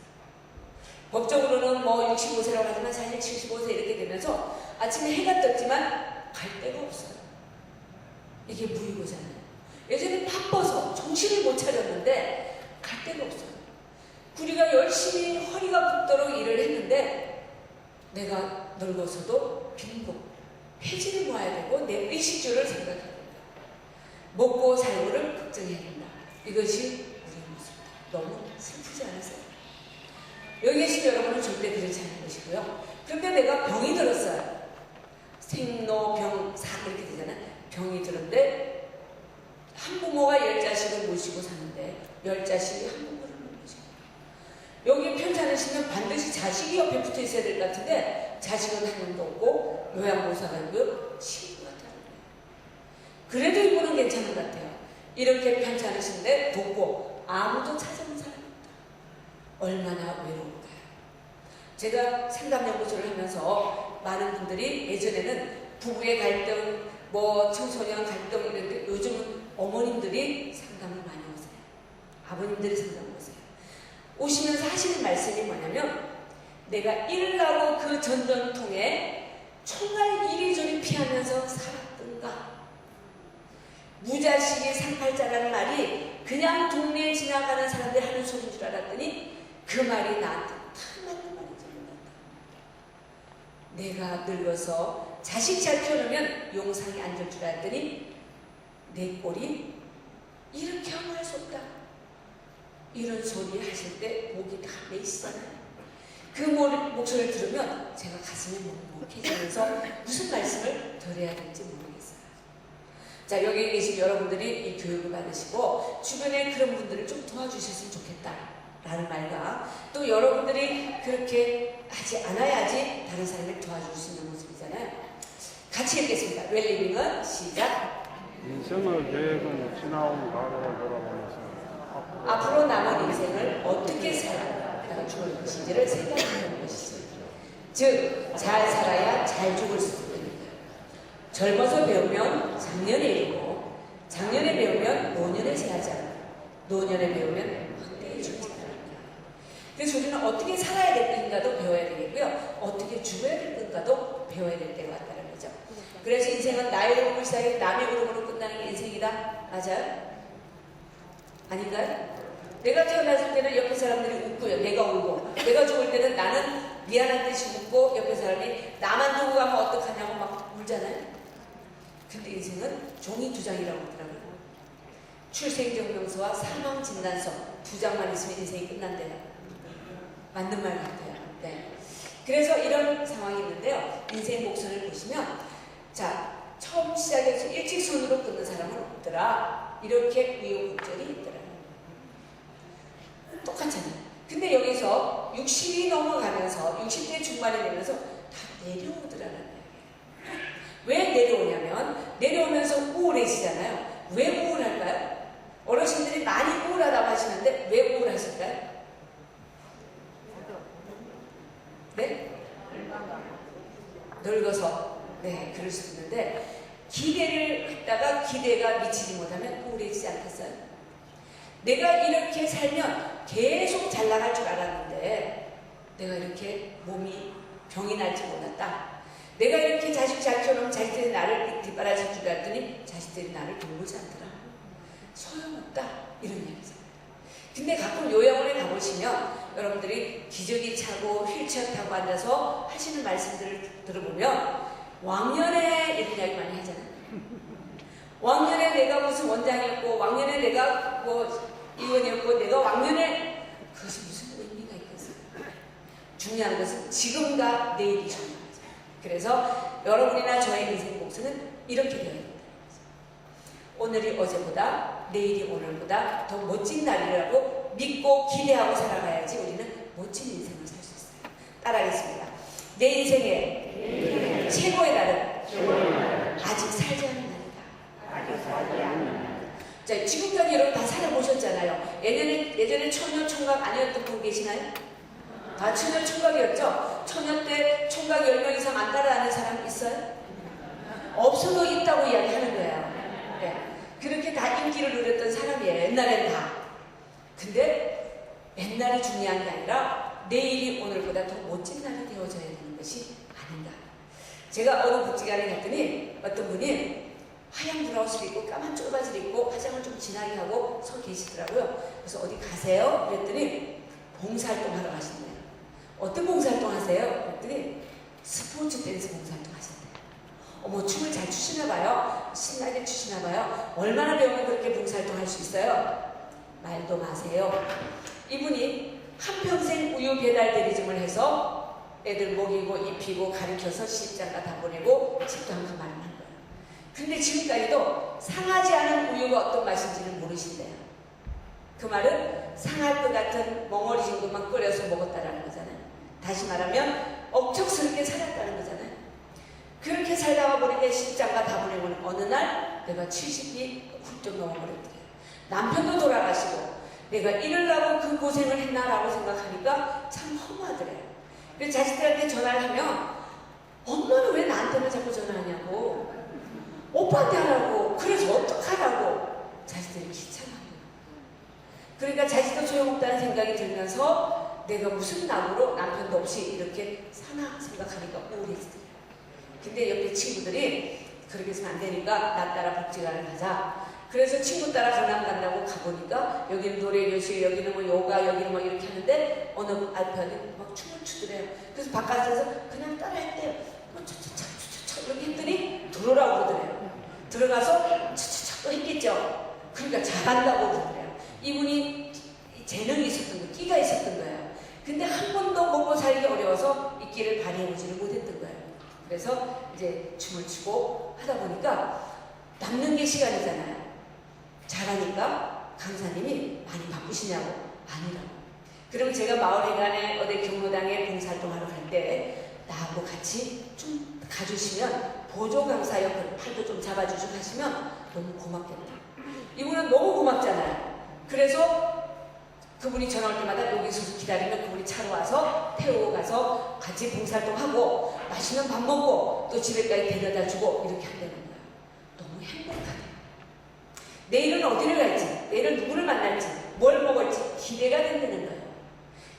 법적으로는 뭐 65세라고 하지만 사실 75세 이렇게 되면서 아침에 해가 떴지만 갈 데가 없어요. 이게 무의고잖아요. 예전에 바빠서 정신을 못 차렸는데 갈 데가 없어요. 우리가 열심히 허리가 붓도록 일을 했는데 내가 늙어서도 빈곤, 폐지를 모아야 되고 내 의식주를 생각해야 된다. 먹고 살고를 걱정해야 된다. 이것이 우리의 모습입니다. 너무 슬프지 않으세요? 여기 계신 여러분은 절대 그렇지 않은 것이고요. 그런데 내가 병이 들었어요. 생로병사 이렇게 되잖아요. 병이 들었는데 한부모가 10자식을 모시고 사는데 10자식이 한부모를 못 모시고 여기 편찮으시면 반드시 자식이 옆에 붙어 있어야 될 것 같은데 자식은 한 명도 없고 요양보호사가 있고요. 친구가 다른 거예요. 그래도 이분은 괜찮은 것 같아요. 이렇게 편찮으신데 돕고 아무도 찾아온 사람이 없다. 얼마나 외로울까요? 제가 상담연구소를 하면서 많은 분들이 예전에는 부부의 갈등, 뭐 청소년 갈등 이런데 요즘은 어머님들이 상담을 많이 오세요. 아버님들이 상담을 오세요. 오시면서 하시는 말씀이 뭐냐면 내가 일하고 그 전전통에 총알 이리저리 피하면서 살았던가 무자식이 상팔자라는 말이 그냥 동네에 지나가는 사람들이 하는 소리인 줄 알았더니 그 말이 나한테 딱 맞는 말인지 몰랐다. 내가 늙어서 자식 잘 키워놓으면 용상이 안 될 줄 알았더니 내 꼴이 이렇게 험할 수 없다. 이런 소리 하실 때 목이 다 메이시잖아요. 그 목소리를 들으면 제가 가슴이 먹먹해지면서 무슨 말씀을 드려야 될지 모르겠어요. 자, 여기 계신 여러분들이 이 교육을 받으시고 주변에 그런 분들을 좀 도와주셨으면 좋겠다 라는 말과 또 여러분들이 그렇게 하지 않아야지 다른 사람을 도와줄 수 있는 모습이잖아요. 같이 읽겠습니다. 웰리빙은 시작. 인생의 계획은 지나온 과거를 돌아보면서 앞으로 남은 인생을 어떻게 살아가야 죽을 것인지를 생각하는 것이죠. 즉, 잘 살아야 잘 죽을 수 있습니다. 젊어서 배우면 작년에 이르고 작년에 배우면 노년에 지나지 않고 노년에 배우면 확대에 죽지 않는다. 그래서 우리는 어떻게 살아야 될 것인가도 배워야 되겠고요. 어떻게 죽어야 될 것인가도 배워야 될 때가 왔다는 거죠. 그래서 인생은 나의 흐름을 시작해 남의 흐름으로 끝나는 게 인생이다. 맞아요? 아닌가요? 내가 태어났을 때는 옆에 사람들이 웃고요. 내가 울고. 내가 죽을 때는 나는 미안한 듯이 웃고 옆에 사람이 나만 두고 가면 어떡하냐고 막 울잖아요. 근데 인생은 종이 2장이라고 하더라고요. 출생증명서와 사망진단서 2장만 있으면 인생이 끝난대요. 맞는 말 같아요. 네. 그래서 이런 상황이 있는데요. 인생 곡선을 보시면 자, 처음 시작해서 일직선으로 끊는 사람은 없더라. 이렇게 우여곡절이 있더라고요. 똑같잖아요. 근데 여기서 60이 넘어가면서 60대 중반이 되면서 다 내려오더라는 거예요. 왜 내려오냐면 내려오면서 우울해지잖아요. 왜 우울할까요? 어르신들이 많이 우울하다고 하시는데 왜 우울하실까요? 네? 늙어서. 네, 그럴 수도 있는데 기대를 했다가 기대가 미치지 못하면 우울해지지 않겠어요? 내가 이렇게 살면 계속 잘 나갈 줄 알았는데 내가 이렇게 몸이 병이 날지 몰랐다. 내가 이렇게 자식 잘 키워놓으면 자식들이 나를 뒷바라질 줄 알았더니 자식들이 나를 돌보지 않더라. 소용없다. 이런 얘기잖아요. 근데 가끔 요양원에 가보시면 여러분들이 기저귀 차고 휠체어 타고 앉아서 하시는 말씀들을 들어보면 왕년에 이런 이야기 많이 하잖아요. 왕년에 내가 무슨 원장이었고 왕년에 내가 뭐 의원이었고 내가 왕년에 그것이 무슨 의미가 있겠어요. 중요한 것은 지금과 내일이 중요하죠. 그래서 여러분이나 저의 인생 목표는 이렇게 되어야 된다. 오늘이 어제보다 내일이 오늘보다 더 멋진 날이라고 믿고 기대하고 살아가야지 우리는 멋진 인생을 살 수 있어요. 따라하겠습니다. 내 인생의 최고의 날은 아직 살지 않은 날이다. 자, 지금까지 여러분 다 살아보셨잖아요. 예전에 처녀 총각 아니었던 분 계시나요? 다 처녀 총각이었죠? 처녀 때 총각 10명 이상 안 따라하는 사람 있어요? 없어도 있다고 이야기하는 거예요. 네. 그렇게 다 인기를 누렸던 사람이에요. 옛날엔 다. 근데 옛날이 중요한 게 아니라 내일이 오늘보다 더 멋진 날이 되어져야 되는 것이 아닌가. 제가 어느 복지관에 갔더니 어떤 분이 하얀 브라우스를 입고 까만 쫄바지를 입고 화장을 좀 진하게 하고 서 계시더라고요. 그래서 어디 가세요? 그랬더니 봉사활동 하러 가신대요. 어떤 봉사활동 하세요? 그랬더니 스포츠 댄스 봉사활동 하신대요. 어머, 춤을 잘 추시나 봐요. 신나게 추시나 봐요. 얼마나 배우면 그렇게 봉사활동 할 수 있어요? 말도 마세요. 이분이 한평생 우유 배달 대리점을 해서 애들 먹이고 입히고 가르쳐서 시집장가 다 보내고 집도 한 칸 마련한 거예요. 근데 지금까지도 상하지 않은 우유가 어떤 맛인지는 모르신대요. 그 말은 상할 것 같은 멍어리 정도만 끓여서 먹었다라는 거잖아요. 다시 말하면 억척스럽게 살았다는 거잖아요. 그렇게 살다가 보니까 시집장가 다 보내고 어느 날 내가 70이 훌쩍 넘어버렸더래요. 남편도 돌아가시고 내가 이러려고 그 고생을 했나라고 생각하니까 참 허무하더래요. 그래서 자식들한테 전화를 하면 엄마는 왜 나한테만 자꾸 전화하냐고, 오빠한테 하라고, 그래서 어떡하라고. 자식들이 귀찮아요. 그러니까 자식도 소용없다는 생각이 들면서 내가 무슨 낙으로 남편도 없이 이렇게 사나 생각하니까 우울해지더래요. 근데 옆에 친구들이 그렇게 해서는 안 되니까 나 따라 복지관을 가자. 그래서 친구 따라 강남 간다고 가보니까 여기는 노래교실, 여기는 뭐 요가, 여기는 뭐 이렇게 하는데 어느 알편이 막 춤을 추더래요. 그래서 바깥에서 그냥 따라 했대요. 뭐 차차차차차 이렇게 했더니 들어오라고 그러더래요. 들어가서 차차차 또 했겠죠. 그러니까 잘한다고 그러더래요. 이분이 재능이 있었던 거예요. 끼가 있었던 거예요. 근데 한 번도 먹고 살기 어려워서 이 끼를 발휘해보지를 못했던 거예요. 그래서 이제 춤을 추고 하다 보니까 남는 게 시간이잖아요. 잘하니까 강사님이 많이 바쁘시냐고. 아니라고. 그럼 제가 마을회관에 어디 경로당에 봉사활동하러 갈 때 나하고 같이 좀 가주시면 보조 강사 역할 팔도 좀 잡아주시고 하시면 너무 고맙겠다. 이분은 너무 고맙잖아요. 그래서 그분이 전화 올 때마다 여기서 기다리면 그분이 차로 와서 태우고 가서 같이 봉사활동하고 맛있는 밥 먹고 또 집에까지 데려다 주고 이렇게 한다는 거예요. 너무 행복하대요. 내일은 어디를 갈지, 내일은 누구를 만날지, 뭘 먹을지 기대가 된다는 거예요.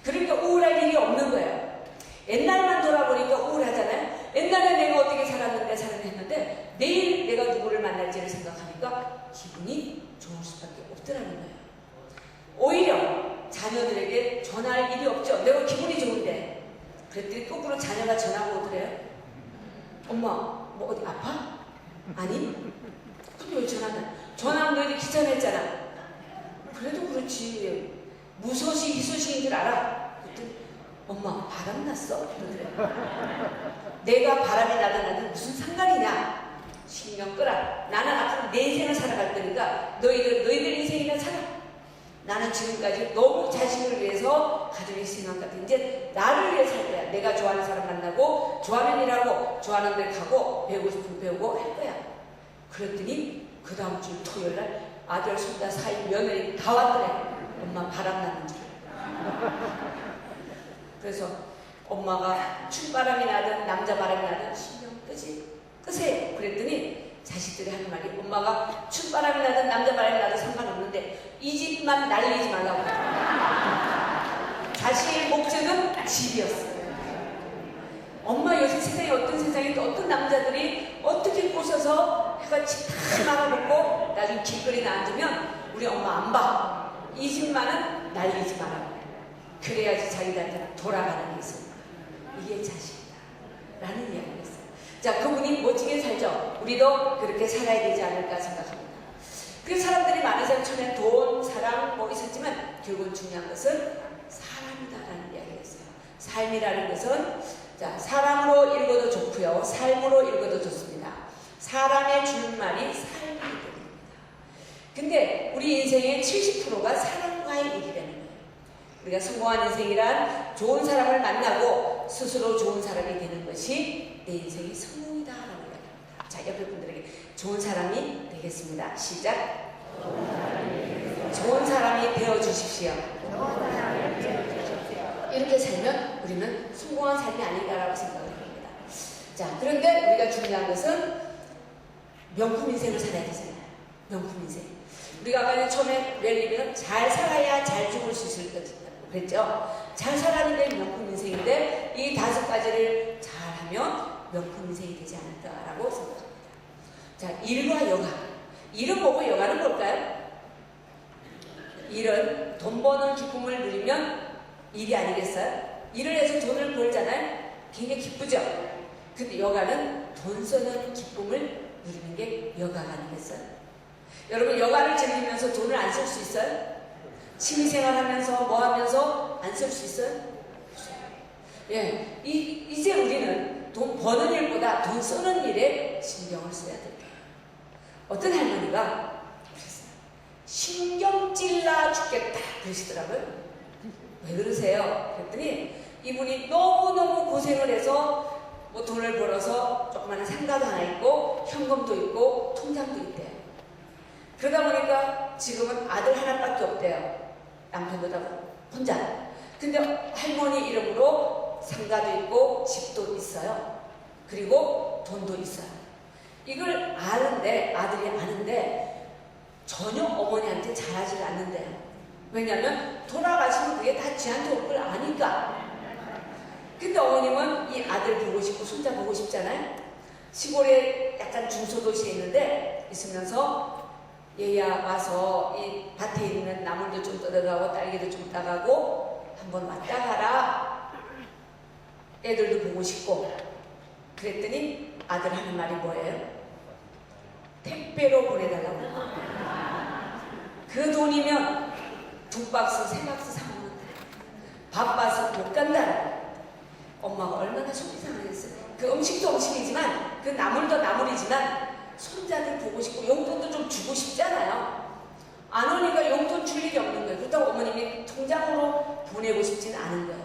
그러니까 우울할 일이 없는 거예요. 옛날만 돌아보니까 우울하잖아요. 옛날에 내가 어떻게 살았는데 했는데 내일 내가 누구를 만날지를 생각하니까 기분이 좋을 수밖에 없더라는 거예요. 오히려 자녀들에게 전화할 일이 없죠. 내가 기분이 좋은데. 그랬더니 거꾸로 자녀가 전화가 오더래요. 엄마, 뭐 어디 아파? 아니? 그럼 왜 전화는 너희들 귀찮았잖아. 그래도 그렇지. 무소식, 희소식인 줄 알아? 그랬더니 엄마, 바람 났어? 그러더래요. 내가 바람이 나든 무슨 상관이냐? 신경 끄라. 나는 앞으로 내 인생을 살아갈 거니까 너희들 인생이나 살아. 나는 지금까지 너무 자식을 위해서 가족의 생각같아. 이제 나를 위해 살 거야. 내가 좋아하는 사람 만나고 좋아하는 일하고 좋아하는 데 가고 배우고 싶은 배우고 할 거야. 그랬더니 그 다음 주 토요일날 아들, 손자, 사위, 며느리 다 왔더래. 엄마 바람나는 줄. 그래서 엄마가 춤바람이 나든 남자 바람이 나든 신경 끄세요. 그랬더니 자식들이 하는 말이 엄마가 춤바람이 나든 남자 바람이 나든 상관없는데 이 집만 날리지 말라고. 자식의 목적은 집이었어요. 엄마 요새 세상에 어떤 세상에 또 어떤 남자들이 어떻게 꼬셔서 해가 집 다 막아먹고 나중에 길거리에 앉으면 우리 엄마 안 봐. 이 집만은 날리지 말라고. 그래야지 자기들한테 돌아가는 게 있습니다. 이게 자식이다 라는 이야기를 했어요. 자, 그분이 멋지게 살죠. 우리도 그렇게 살아야 되지 않을까 생각합니다. 그 사람들이 많은 사람 처음에 돈, 사랑 뭐 있었지만 결국은 중요한 것은 사람이다라는 이야기를 했어요. 삶이라는 것은 자, 사람으로 읽어도 좋고요. 삶으로 읽어도 좋습니다. 사람의 주는 말이 삶이 됩니다. 근데 우리 인생의 70%가 사람과의 일이라는 거예요. 우리가 성공한 인생이란 좋은 사람을 만나고 스스로 좋은 사람이 되는 것이 내 인생의 성공이다라고 이야기합니다. 자, 옆에 분들에게 좋은 사람이 되겠습니다. 시작. 좋은 사람이 되어주십시오. 이렇게 살면 우리는 성공한 삶이 아닌가라고 생각을 합니다. 자, 그런데 우리가 중요한 것은 명품 인생을 살아야 되잖아요. 명품 인생. 우리가 아까 처음에 웰리는 잘 살아야 잘 죽을 수 있을 거죠. 그랬죠? 잘 살아는 게 명품 인생인데 이 5가지를 잘하면 명품 인생이 되지 않을까라고 생각합니다. 자, 일과 여가. 일은 뭐고 여가는 뭘까요? 일은 돈 버는 기쁨을 누리면 일이 아니겠어요? 일을 해서 돈을 벌잖아요? 굉장히 기쁘죠? 근데 여가는 돈 쓰는 기쁨을 누리는 게 여가가 아니겠어요? 여러분 여가를 즐기면서 돈을 안 쓸 수 있어요? 취미생활 하면서 뭐 하면서 안 쓸 수 있어요? 예, 이제 우리는 돈 버는 일보다 돈 쓰는 일에 신경을 써야 됩니다. 어떤 할머니가 그랬어요. 신경 찔러 죽겠다 그러시더라고요. 왜 그러세요? 그랬더니 이분이 너무너무 고생을 해서 뭐 돈을 벌어서 조그마한 상가도 하나 있고 현금도 있고 통장도 있대요. 그러다 보니까 지금은 아들 하나밖에 없대요. 남편도 다 혼자. 근데 할머니 이름으로 상가도 있고 집도 있어요. 그리고 돈도 있어요. 이걸 아는데 아들이 아는데 전혀 어머니한테 잘하지 않는데요. 왜냐하면 돌아가시면 그게 다 지한테 올 걸 아니까. 근데 어머님은 이 아들 보고 싶고 손자 보고 싶잖아요. 시골에 약간 중소도시에 있는데 있으면서 얘야 와서 이 밭에 있는 나물도 좀 뜯어가고 딸기도 좀 따가고 한번 왔다 가라. 애들도 보고 싶고. 그랬더니 아들 하는 말이 뭐예요? 택배로 보내달라고. 그 돈이면 2박스, 3박스 사면 돼. 바빠서 못 간다. 엄마가 얼마나 속이 상하겠어요. 그 음식도 음식이지만 그 나물도 나물이지만 손자들 보고 싶고 용돈도 좀 주고 싶잖아요. 안 오니까 용돈 줄 일이 없는 거예요. 그렇다고 어머님이 통장으로 보내고 싶진 않은 거예요.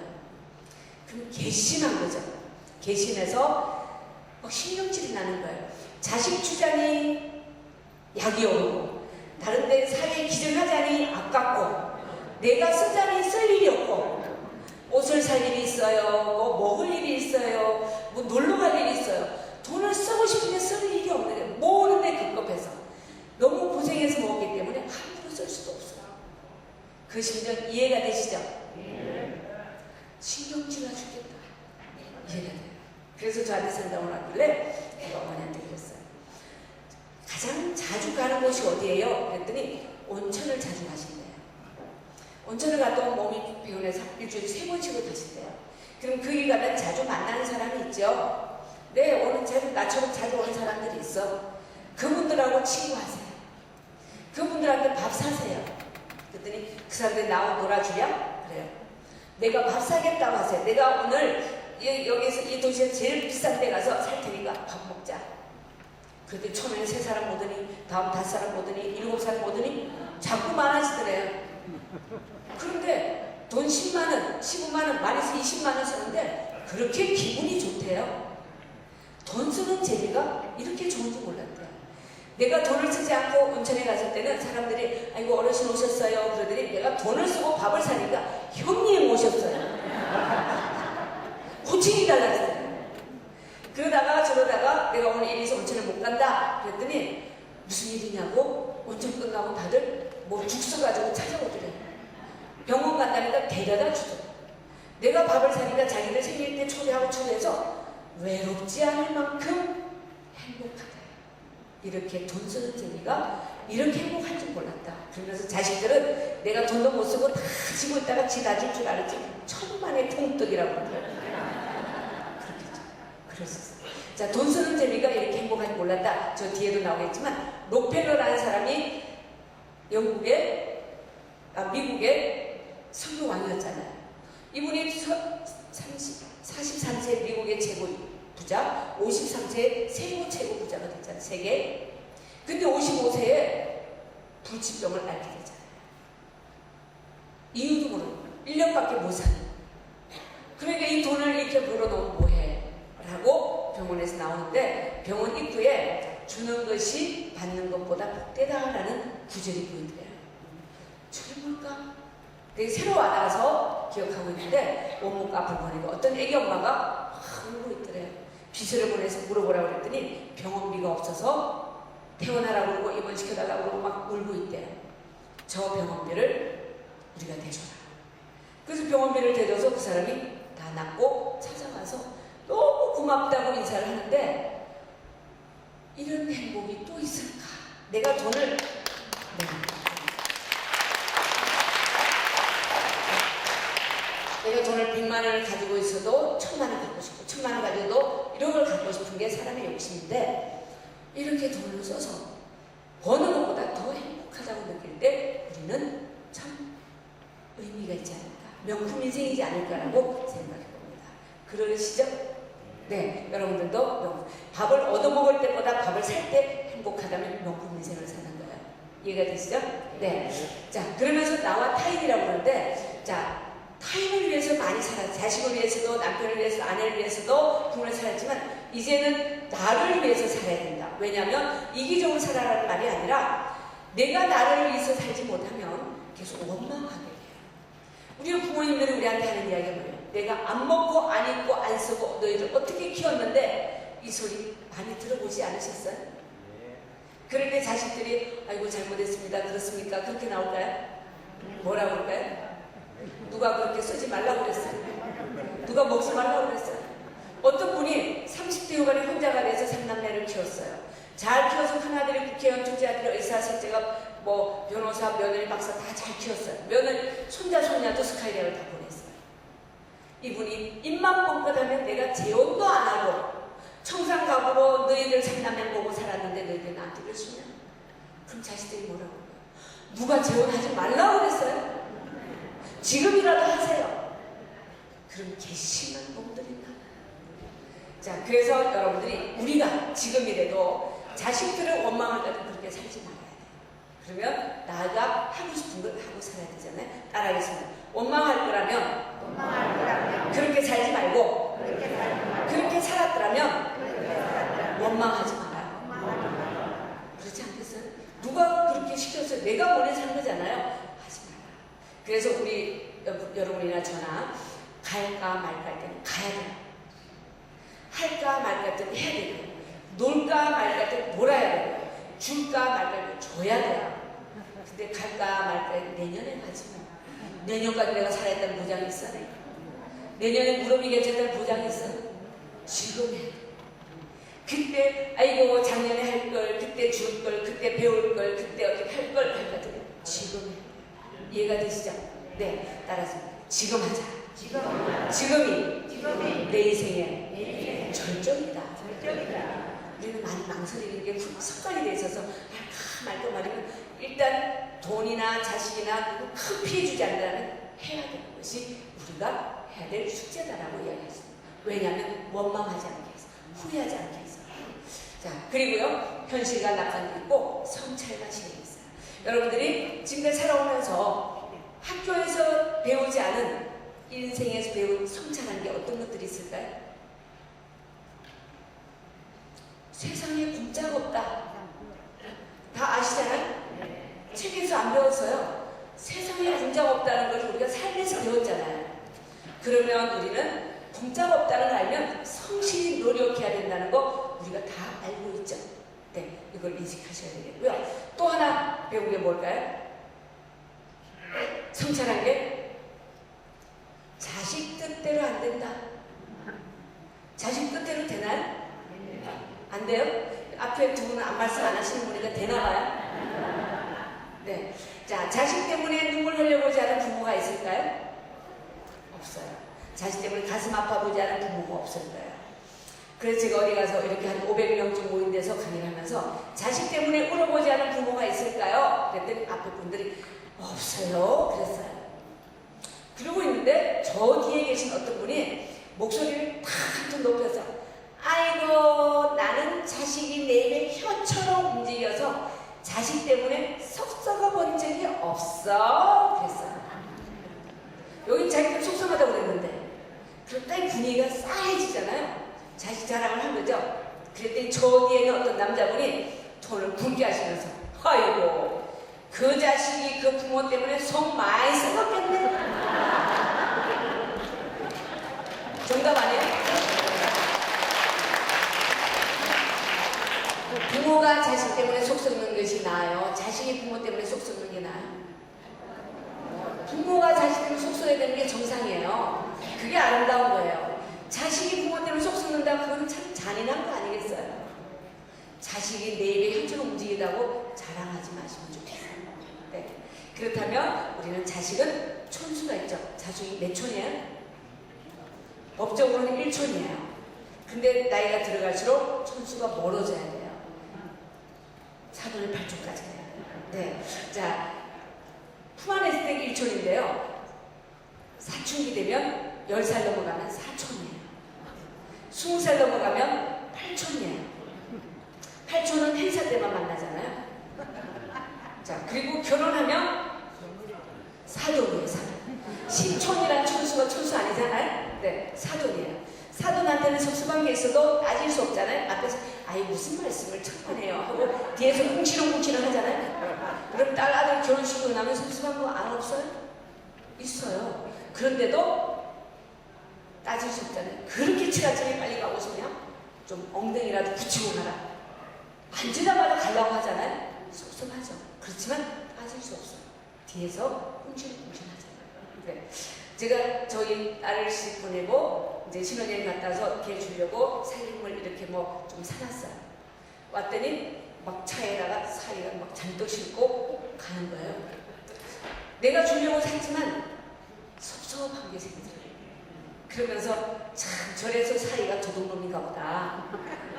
그럼 괘씸한 거죠. 괘씸해서 막 신경질이 나는 거예요. 자식 주자니 약이 오르고 다른 데 사회에 기증하자니 아깝고 내가 쓰자니 쓸 일이 없고 옷을 살 일이 있어요. 뭐 먹을 일이 있어요. 뭐 놀러 갈 일이 있어요. 돈을 쓰고 싶은데 쓸 일이 없는 거예요. 모으는데 급급해서. 너무 고생해서 먹었기 때문에 함부로 쓸 수도 없어요. 그 심정 이해가 되시죠? 신경질나 죽겠다. 이해가 돼요. 그래서 저한테 상담을 하길래 제가 어머니한테 그랬어요. 가장 자주 가는 곳이 어디예요? 그랬더니 온천을 자주 가신대요. 온천을 갔다 몸이 피곤해서 일주일에 3번씩을 가신대요. 그럼 거기 가면 자주 만나는 사람이 있죠? 네, 오늘 나처럼 자주 오는 사람들이 있어. 그분들하고 친구하세요. 그분들한테 밥 사세요. 그랬더니 그 사람들이 나와 놀아주랴? 그래요. 내가 밥 사겠다고 하세요. 내가 오늘 여기서 이 도시에서 제일 비싼 데 가서 살 테니까 밥 먹자. 그때 처음에는 3사람 보더니 다음 5사람 보더니 7사람 보더니 자꾸 많아지더래요. 그런데 돈 10만원, 15만원, 많이서 20만원 쓰는데 그렇게 기분이 좋대요. 돈 쓰는 재미가 이렇게 좋은지 몰랐대요. 내가 돈을 쓰지 않고 온천에 갔을 때는 사람들이 아이고 어르신 오셨어요 그러더니 내가 돈을 쓰고 밥을 사니까 형님 오셨어요. 호칭이 달랐어요. 그러다가 저러다가 내가 오늘 일해서 온천에 못 간다 그랬더니 무슨 일이냐고 온천 끝나고 다들 뭐 죽 써가지고 찾아오더래요. 병원 간다니까 데려다 주더래요. 내가 밥을 사니까 자기들 생일 때 초대하고 초대해서 외롭지 않을 만큼 행복하다. 이렇게 돈 쓰는 재미가 이렇게 행복할 줄 몰랐다. 그러면서 자식들은 내가 돈도 못 쓰고 다 지고 있다가 지 놔줄 줄 알았지 천만의 통떡이라고 그러더라고요. 그랬었어요. 자, 돈 쓰는 재미가 이렇게 행복할 줄 몰랐다. 저 뒤에도 나오겠지만 록펠러라는 사람이 미국의 선교왕이었잖아요. 이분이 43세 미국의 최고 부자, 53세에 세계 최고 부자가 됐잖아요. 세계. 근데 55세에 불치병을 앓게 되잖아요. 이유도 모르고 1년밖에 못 사는. 그러니까 이 돈을 이렇게 벌어놓으면 뭐해? 라고 병원에서 나오는데 병원 입구에 주는 것이 받는 것보다 복되다라는 구절이 보이더래요. 저게 뭘까? 되게 새로 와닿아서 기억하고 있는데 원무과 앞을 보니까 어떤 애기 엄마가 확 울고 있더래요. 비서를 보내서 물어보라고 그랬더니 병원비가 없어서 퇴원하라고 그러고 입원시켜달라고 그러고 막 울고 있대요. 저 병원비를 우리가 대줘라. 그래서 병원비를 대줘서 그 사람이 다 낫고 찾아와서 너무 고맙다고 인사를 하는데 이런 행복이 또 있을까? 내가 돈을 내가 돈을 100만원을 가지고 있어도 1000만원 갖고 싶고 1000만원 가지고도 1억을 갖고 싶은 게 사람의 욕심인데 이렇게 돈을 써서 버는 것보다 더 행복하다고 느낄 때 우리는 참 의미가 있지 않을까, 명품 인생이지 않을까라고 생각해 봅니다. 그러시죠? 네, 여러분들도 밥을 얻어먹을 때보다 밥을 살 때 행복하다면 명품 인생을 사는 거예요. 이해가 되시죠? 네. 자, 그러면서 나와 타인이라고 그러는데, 자, 타인을 위해서 많이 살았어요. 자식을 위해서도, 남편을 위해서도, 아내를 위해서도 부모를 살았지만, 이제는 나를 위해서 살아야 된다. 왜냐하면 이기적으로 살아라는 말이 아니라, 내가 나를 위해서 살지 못하면 계속 원망하게 돼요. 우리 부모님들이 우리한테 하는 이야기가 뭐예요? 내가 안 먹고 안 입고 안 쓰고 너희들 어떻게 키웠는데 이 소리 많이 들어보지 않으셨어요? 그럴 때 자식들이 아이고 잘못했습니다. 그렇습니까? 그렇게 나올까요? 뭐라고 그럴까요? 누가 그렇게 쓰지 말라고 그랬어요? 누가 먹지 말라고 그랬어요? 어떤 분이 30대 후반에 혼자가 돼서 3남매를 키웠어요. 잘 키워서 큰아들이 국회의원, 둘째아들이 의사, 셋째가 뭐 변호사, 며느리, 박사 다 잘 키웠어요. 며느리, 손자, 손녀도 스카이대를 다 보냈어요. 이분이 입만 뻥끗하면 내가 재혼도 안 하고 청산가구로 너희들 3남매 보고 살았는데 너희들 나한테 그러시냐? 그럼 자식들이 뭐라고 해요? 누가 재혼하지 말라고 그랬어요? 지금이라도 하세요. 그럼 개심한 놈들인가? 자, 그래서 여러분들이 우리가 지금이라도 자식들을 원망을 가지고 그렇게 살지 말아야 돼요. 그러면 나가 하고 싶은 걸 하고 살아야 되잖아요. 따라하겠습니다. 원망할 거라면 그렇게 살지 말고 그렇게 살았더라면 원망하지 마라. 그렇지 않겠어요? 누가 그렇게 시켰어요? 내가 원해 산 거잖아요. 하지 마라. 그래서 우리 여러분이나 저나 갈까 말까 할 때는 가야 돼요. 할까 말까 할 때는 해야 되고, 놀까 말까 할 때는 놀아야 되고, 줄까 말까 할 때는 줘야 돼요. 근데 갈까 말까 내년에 가지 뭐. 내년까지 내가 살아있다는 보장이 있어? 내년에 무릎이 괜찮다는 보장이 있어? 지금 해. 그때 아이고 작년에 할 걸, 그때 줄 걸, 그때 배울 걸, 그때 어떻게 할 걸 할 것들 지금 해. 이해가 되시죠? 네, 따라서 지금 하자. 지금이 내 인생의 절정이다. 우리는 많이 망설이는 게 습관이 돼 있어서 말까 말이면 일단 돈이나 자식이나 누구 큰 피해 주지 않는다면 해야 되는 것이 우리가 해야 될 숙제다라고 이야기했습니다. 왜냐하면 원망하지 않게 해서, 후회하지 않게 해서. 자, 그리고요, 현실과 낙관도 있고 성찰과 지혜가 있어요. 여러분들이 지금까지 살아오면서 학교에서 배우지 않은 인생에서 배운 성찰한 게 어떤 것들이 있을까요? 세상에 공짜가 없다. 다 아시잖아요? 책에서 안 배웠어요. 세상에 공짜가 없다는 걸 우리가 삶에서 배웠잖아요. 그러면 우리는 공짜가 없다는 걸 알면 성실히 노력해야 된다는 거 우리가 다 알고 있죠. 네, 이걸 인식하셔야 되겠고요. 또 하나 배운 게 뭘까요? 성찰한 게 자식 뜻대로 안 된다. 자식 뜻대로 되나요? 안 돼요? 앞에 두 분은 안 말씀 안 하시는 분이니까 되나 봐요? 네. 자, 자식 때문에 눈물 흘려보지 않은 부모가 있을까요? 없어요. 자식 때문에 가슴 아파보지 않은 부모가 없을 거예요. 그래서 제가 어디 가서 이렇게 한 500명쯤 모인 데서 강의를 하면서 자식 때문에 울어보지 않은 부모가 있을까요? 그랬더니 앞에 분들이 없어요. 그랬어요. 그러고 있는데 저 뒤에 계신 어떤 분이 목소리를 탁 좀 높여서 아이고 나는 자식이 내 입에 혀처럼 움직여서 자식 때문에 속썩어 본 적이 없어. 그랬어요. 여긴 자기들 속상하다고 그랬는데 그랬더니 분위기가 싸해지잖아요. 자식 자랑을 한 거죠. 그랬더니 저 뒤에는 어떤 남자분이 돈을 굵게 하시면서 아이고 그 자식이 그 부모 때문에 속 많이 썩었겠네. 정답 아니에요? 부모가 자식 때문에 속 썩는 것이 나아요? 자식이 부모 때문에 속 썩는 게 나아요? 부모가 자식 때문에 속 썩어야 되는 게 정상이에요. 그게 아름다운 거예요. 자식이 부모 때문에 속 썩는다, 그건 참 잔인한 거 아니겠어요? 자식이 내 입에 혀처럼 움직이다고 자랑하지 마시면 좋겠어요. 네. 그렇다면 우리는 자식은 촌수가 있죠. 자식이 몇 촌이에요? 법적으로는 1촌이에요. 근데 나이가 들어갈수록 촌수가 멀어져야 돼요. 4분의 8촌까지 해요. 네. 자, 푸만했을 때 1촌인데요. 사춘기 되면 10살 넘어가면 4촌이에요. 20살 넘어가면 8촌이에요. 8촌은 행사 때만 만나잖아요. 자, 그리고 결혼하면 4돈이에요, 4돈. 신촌이란 촌수가 촌수 아니잖아요? 네, 4돈이에요. 사돈한테는 섭섭한 게 있어도 따질 수 없잖아요. 앞에서 아이 무슨 말씀을 천만해요 하고 뒤에서 뭉치렁뭉치렁 하잖아요. 그럼 딸 아들 결혼시키고 나면 섭섭한 거 안 없어요? 있어요. 그런데도 따질 수 없잖아요. 그렇게 치가점이 빨리 가고 싶으면 좀 엉덩이라도 붙이고 가라. 앉으자마자 가려고 하잖아요. 섭섭하죠. 그렇지만 따질 수 없어요. 뒤에서 뭉치렁뭉치렁 하잖아요. 네. 제가 저희 딸을 씩 보내고 이제 신혼여행 갔다 와서 걔 주려고 살림을 이렇게 뭐 좀 사놨어요. 왔더니 막 차에다가 사이가 막 잔뜩 싣고 가는 거예요. 내가 주려고 샀지만 섭섭한 게 생기더라고요. 그러면서 참 저래서 사이가 도둑놈인가 보다.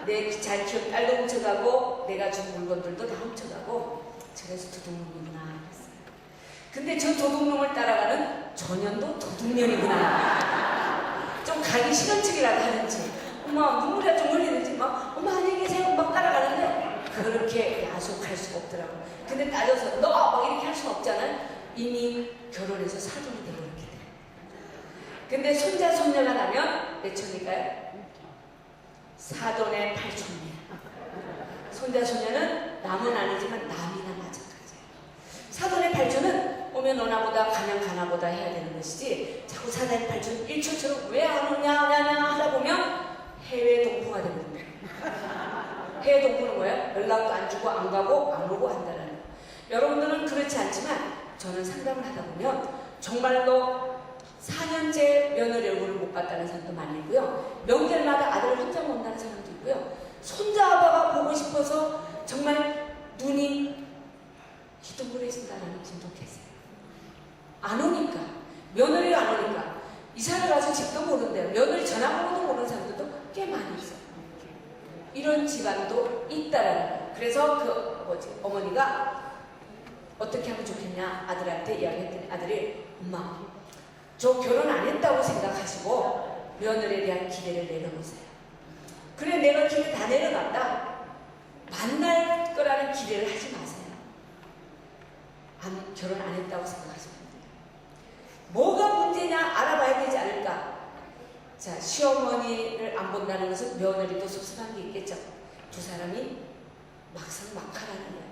내 잘 키운 딸도 훔쳐가고 내가 준 물건들도 다 훔쳐가고 저래서 도둑놈이구나 했어요. 근데 저 도둑놈을 따라가는 전현도 도둑년이구나. 좀 가기 싫은 척이라도 하는지 엄마 눈물이 좀 흘리는지 막 엄마 안녕히 계세요 막 따라가는데 그렇게 야속할 수가 없더라고요. 근데 따져서 너 막 이렇게 할 수는 없잖아요. 이미 결혼해서 사돈이 되고 이렇게 돼요. 근데 손자 손녀가 나면 몇 촌일까요? 사돈의 8촌이에요. 손자 손녀는 남은 아니지만 남이나 마찬가지예요. 사돈의 8촌은 오면 오나보다 가면 가나보다 해야 되는 것이지 자꾸 사돈의 8촌 1촌처럼 왜 안 오냐 하다 보면 해외 동포가 되거든요. 해외 동포는 뭐예요? 연락도 안 주고 안 가고 안 오고 한다는 거. 여러분들은 그렇지 않지만 저는 상담을 하다 보면 정말로 4년째 며느리 얼굴을 못 봤다는 사람도 많이 있고요. 명절마다 아들을 혼자 만나는 사람도 있고요. 손자 아빠가 보고 싶어서 정말 눈이 희둥그레진다는 분도 계세요. 안 오니까. 며느리가 안 오니까. 이사를 가서 집도 모른대요. 며느리 전화번호도 모르는 사람들도 꽤 많이 있어요. 이런 집안도 있다라는 거예요. 그래서 그 어머니가 어떻게 하면 좋겠냐 아들한테 이야기했더니 아들이 엄마 저 결혼 안 했다고 생각하시고 며느리에 대한 기대를 내려놓으세요. 그래 내가 기대 다 내려놨다. 만날 거라는 기대를 하지 마세요. 결혼 안 했다고 생각하시면 돼요. 뭐가 문제냐 알아봐야 되지 않을까? 자, 시어머니를 안 본다는 것은 며느리도 섭섭한 게 있겠죠. 두 사람이 막상 막하라는 이야기예요.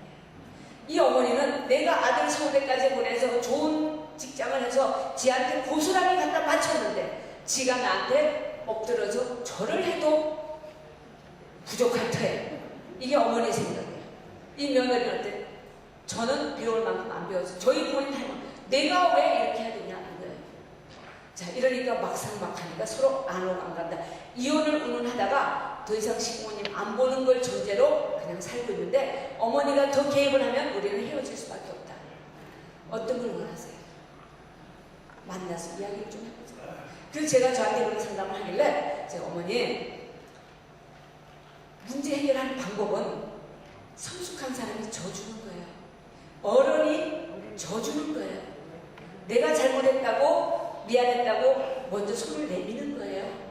이 어머니는 내가 아들 서울대까지 보내서 좋은 직장을 해서 지한테 고스란히 갖다 바쳤는데 지가 나한테 엎드려서 절을 해도 부족할 터에 이게 어머니의 생각이에요. 이 며느리는 어때? 저는 배울 만큼 안 배웠어. 저희 부모님 닮아. 내가 왜 이렇게 해야 되냐 이거예요. 자, 이러니까 막상 막하니까 서로 안 간다. 이혼을 운운하다가 더 이상 시부모님 안 보는 걸 전제로 그냥 살고 있는데 어머니가 더 개입을 하면 우리는 헤어질 수밖에 없다. 어떤 걸 원하세요? 만나서 이야기를 좀 해보세요. 그래서 제가 저한테 그런 상담을 하길래 제가 어머니 문제 해결하는 방법은 성숙한 사람이 져주는 거예요. 어른이 져주는 거예요. 내가 잘못했다고 미안했다고 먼저 손을 내미는 거예요.